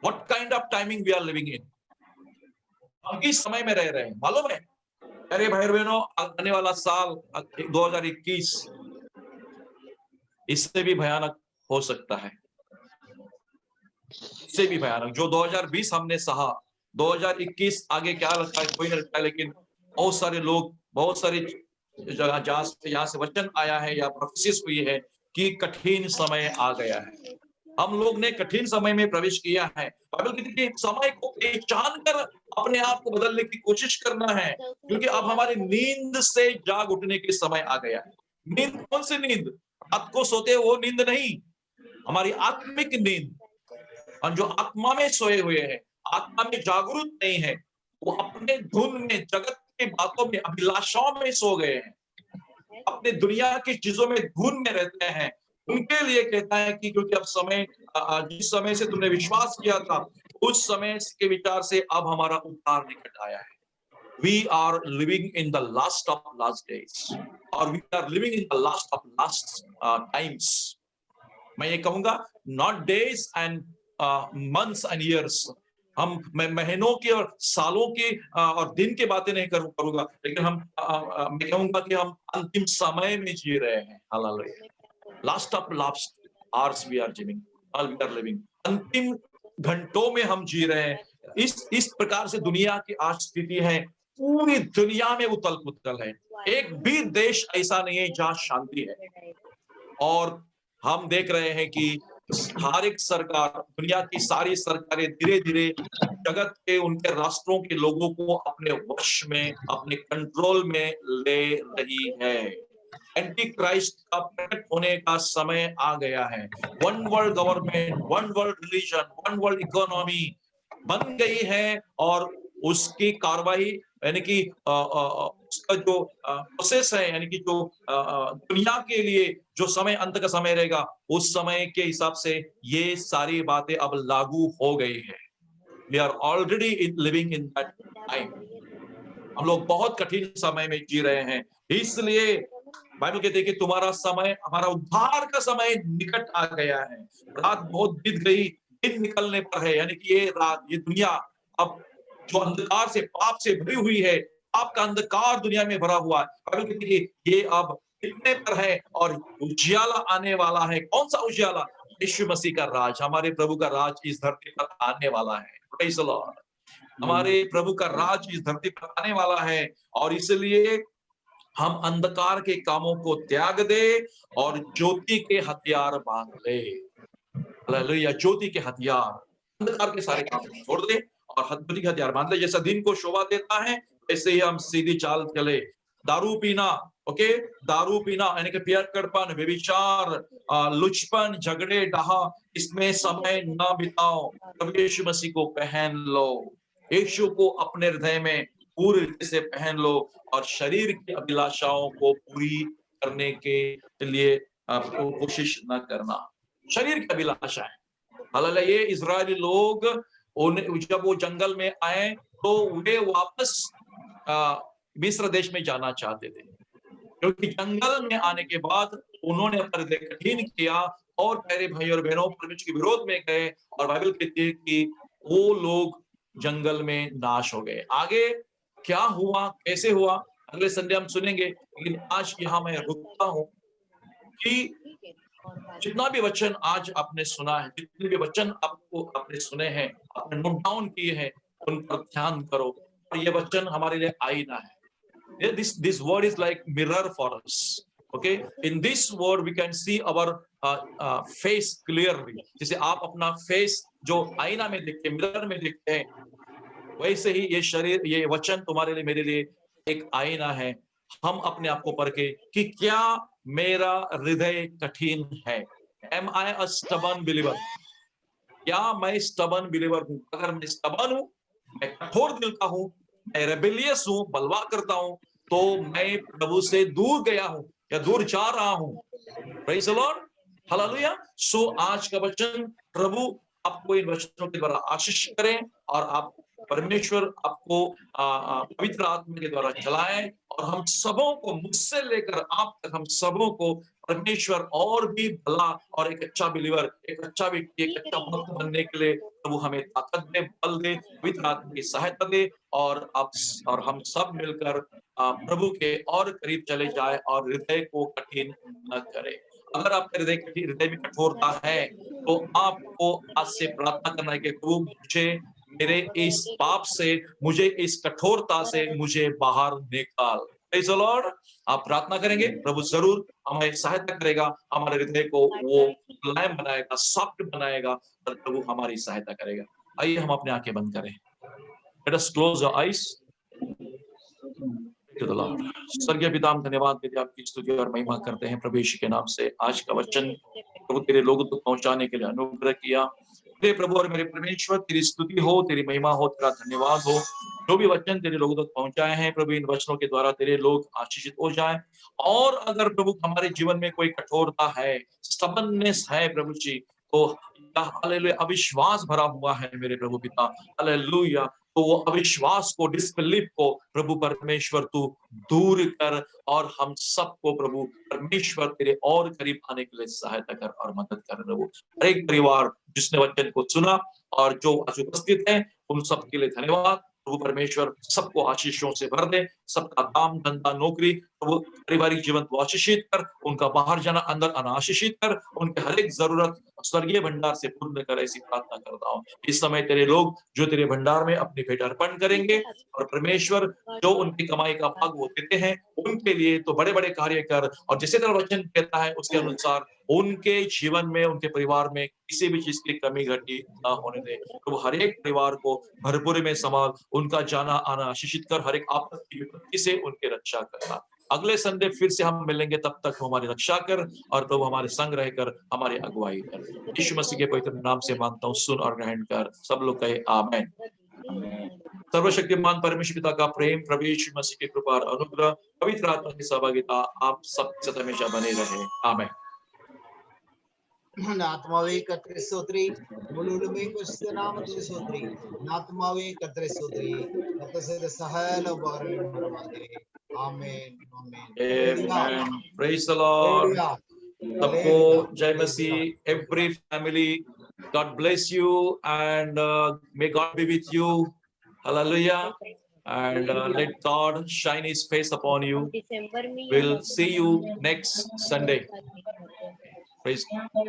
what kind of timing we are living in. हम किस समय में रह रहे हैं मालूम है? अरे भाई बहनों, आने वाला साल 2021 इससे भी भयानक हो सकता है, इससे भी भयानक। जो 2020 हमने सहा, 2021 आगे क्या लगता है कोई नहीं लगता है, लेकिन बहुत सारे लोग, बहुत सारी जगह जहां से वचन आया है या प्रोफेसिस हुई है कि कठिन समय आ गया है। हम लोग ने कठिन समय में प्रवेश किया है। बाइबल कहती है समय को पहचान कर अपने आप को बदलने की कोशिश करना है, क्योंकि अब हमारी नींद से जाग उठने के समय आ गया है। नींद कौन सी नींद? रात को सोते वो नींद नहीं, हमारी आत्मिक नींद। और जो आत्मा में सोए हुए हैं, आत्मा में जागरूक नहीं है, वो अपने धुन में, जगत की बातों में, अभिलाषाओं में सो गए हैं, अपने दुनिया की चीजों में धुन में रहते हैं। उनके लिए कहता है कि क्योंकि अब समय, जिस समय से तुमने विश्वास किया था, उस समय के विचार से अब हमारा उद्धार निकट आया है। We are living in the last of last days, or we are living in the last of last times. मैं ये कहूंगा, not days and months and years. मैं महीनों की और सालों की और दिन की बातें नहीं करूंगा, लेकिन मैं कहूंगा कि हम अंतिम समय में जी रहे हैं। Hallelujah. Last of last hours we are living. अंतिम घंटों में हम जी रहे हैं। इस प्रकार से दुनिया की आज स्थिति है, पूरी दुनिया में उथल पुथल है। एक भी देश ऐसा नहीं है जहां शांति है। और हम देख रहे हैं कि हर एक सरकार, दुनिया की सारी सरकारें धीरे धीरे जगत के, उनके राष्ट्रों के लोगों को अपने वश में, अपने कंट्रोल में ले रही है। एंटी क्राइस्ट का प्रकट होने का समय आ गया है। One world government, one world religion, one world economy बन गई है, और उसकी कार्रवाई यानी कि उसका जो प्रोसेस है, यानी कि जो दुनिया के लिए जो समय, अंत का समय रहेगा, उस समय के हिसाब से ये सारी बातें अब लागू हो गई है। We are already living in that time. हम लोग बहुत कठिन समय में जी रहे हैं। इसलिए बाइबल कहते हैं कि तुम्हारा समय, हमारा उद्धार का समय निकट आ गया है। रात बहुत बीत गई, दिन निकलने पर है। यानी कि ये रात, ये दुनिया अब जो अंधकार से, पाप से भरी हुई है, पाप का अंधकार दुनिया में भरा हुआ है, बाइबल कहती है ये अब निकलने पर है और उजियाला आने वाला है। कौन सा उजियाला? यीशु मसीह का राज, हमारे प्रभु का राज इस धरती पर आने वाला है। Praise the Lord. हमारे प्रभु का राज इस धरती पर आने वाला है, और इसलिए हम अंधकार के कामों को त्याग दे और ज्योति के हथियार बांध ले। हालेलुया। ज्योति के हथियार, अंधकार के सारे काम छोड़ दे और ज्योति के हथियार बांध ले। जैसा दिन को शोभा देता है, ऐसे ही हम सीधी चाल चले। दारू पीना, ओके, दारू पीना यानी कि पियक्कड़पन, व्यभिचार, लुचपन, झगड़े, डाहा, इसमें समय ना बिताओ। प्रभु यीशु मसीह को पहन लो, यीशु को अपने हृदय में पूरी रीति से पहन लो, और शरीर की अभिलाषाओं को पूरी करने के लिए कोशिश न करना। शरीर की अभिलाषा है। हालेलुया। ये इजरायली लोग जब वो जंगल में आए तो वे वापस मिस्र देश में जाना चाहते थे, क्योंकि जंगल में आने के बाद उन्होंने अपना हृदय कठिन किया और प्यारे भाई और बहनों परमेश्वर के विरोध में गए, और बाइबल कहती है कि वो लोग जंगल में नाश हो गए। आगे क्या हुआ, कैसे हुआ, अगले संडे हम सुनेंगे। लेकिन आज यहाँ मैं रुकता हूँ कि जितना भी वचन आज आपने सुना है, जितने भी वचन आपको आपने सुने हैं, आपने नोट डाउन किए हैं, उन पर ध्यान करो। और ये वचन हमारे लिए आईना है। This word is like mirror for us. Okay, in this word we can see our face clearly. जैसे आप अपना फेस जो आईना में देखते हैं, मिरर में देखते हैं, वैसे ही ये शरीर, ये वचन तुम्हारे लिए, मेरे लिए एक आईना है। हम अपने आप को परखे कि क्या मेरा हृदय कठिन है। Am I a stubborn believer? क्या मैं stubborn believer हूँ? अगर मैं stubborn हूँ, मैं कठोर दिल का हूँ, मैं रेबेलियस हूँ, बलवा करता हूँ, तो मैं प्रभु से दूर गया हूँ या दूर जा रहा हूँ। Praise the Lord. हालेलुया। सो आज का वचन, प्रभु आपको इन वचनों के द्वारा आशीष करें और आप परमेश्वर आपको पवित्र आत्मा के द्वारा चलाए और हम सबों को, मुझसे लेकर आप तक, हम सबों को परमेश्वर और भी भला और एक अच्छा बिलीवर, एक अच्छा व्यक्ति, एक अच्छा भक्त बनने के लिए प्रभु हमें ताकत दे, बल दे, पवित्र आत्मा की सहायता दे और हम सब मिलकर प्रभु के और करीब चले जाए और हृदय को कठिन न करे। अगर आपके हृदय में कठोरता है तो आपको आज से प्रार्थना करना है कि प्रभु मुझे, मेरे इस पाप से, मुझे इस कठोरता से मुझे बाहर निकाल। Praise the Lord. आप प्रार्थना करेंगे, प्रभु जरूर हमें सहायता करेगा, हमारे हृदय को वो मुलायम बनाएगा, सॉफ्ट बनाएगा और प्रभु हमारी सहायता करेगा। आइए हम अपनी आंखें बंद करें। Let us close our eyes to the Lord. स्वर्गीय पिता, हम धन्यवाद देते हैं, आपकी स्तुति और महिमा करते हैं प्रभु यीशु के नाम से। आज का वचन प्रभु तेरे लोगों तक पहुंचाने के लिए अनुग्रह किया। तेरे प्रभु और मेरे परमेश्वर, तेरी स्तुति हो, तेरी महिमा हो, तेरा धन्यवाद हो। जो भी वचन तेरे लोगों तक पहुंचाए हैं प्रभु, इन वचनों के द्वारा तेरे लोग आशीषित हो जाए। और अगर प्रभु हमारे जीवन में कोई कठोरता है, स्टबर्ननेस है प्रभु जी, तो हालेलुया अविश्वास भरा हुआ है मेरे प्रभु पिता, हालेलुया, तो वो अविश्वास को, डिसबिलीफ को प्रभु परमेश्वर तू दूर कर और हम सबको प्रभु परमेश्वर तेरे और करीब आने के लिए सहायता कर और मदद कर प्रभु। हर एक परिवार जिसने वचन को सुना और जो आज उपस्थित है उन सबके लिए धन्यवाद प्रभु परमेश्वर। सबको आशीषों से भर दे, सबका काम धंधा नौकरी प्रभु पारिवारिक जीवन को आशीषित कर, उनका बाहर जाना अंदर आना आशीषित कर, उनके हर एक जरूरत स्वर्गीय भंडार से पूर्ण कर, ऐसी प्रार्थना करता हूँ। इस समय तेरे लोग जो तेरे भंडार में अपनी भेंट अर्पण करेंगे और परमेश्वर जो उनकी कमाई का भाग वो देते हैं उनके लिए तो बड़े बड़े कार्य कर, और जैसे तेरा वचन कहता है उसके अनुसार उनके जीवन में, उनके परिवार में किसी भी चीज की कमी घटी ना होने दे। तो हर एक परिवार को भरपूरी में संभाल, उनका जाना आना आशीषित कर, हर एक आपत्ति विपत्ति से उनकी रक्षा करना। अगले संडे फिर से हम मिलेंगे, तब तक हमारी रक्षा कर और प्रभु हमारे संग रहकर हमारी अगुवाई कर। यीशु मसीह के पवित्र नाम से मांगता हूँ, सुन और ग्रहण कर। सब लोग कहे आमेन। सर्वशक्तिमान परमेश्वर पिता का प्रेम, प्रभु यीशु मसीह की कृपा और अनुग्रह, पवित्र आत्मा की सहभागिता आप सब सदा हमेशा बने रहे। आमेन। ആത്മാവേ കർത്തരെ സ്തോത്രി, മുഴുവനുമേ പരിശുദ്ധ നാമത്തിന് സ്തോത്രി. ആത്മാവേ കർത്തരെ സ്തോത്രി, കർത്തരുടെ സകല ഉപകാരങ്ങളും മറവാതെ. ആമേൻ ആമേൻ. Amen. Praise the Lord. सबको जय मसीह, every family, God bless you and may God be with you. Hallelujah. And let God shine his face upon you. We'll see you next Sunday. Praise God.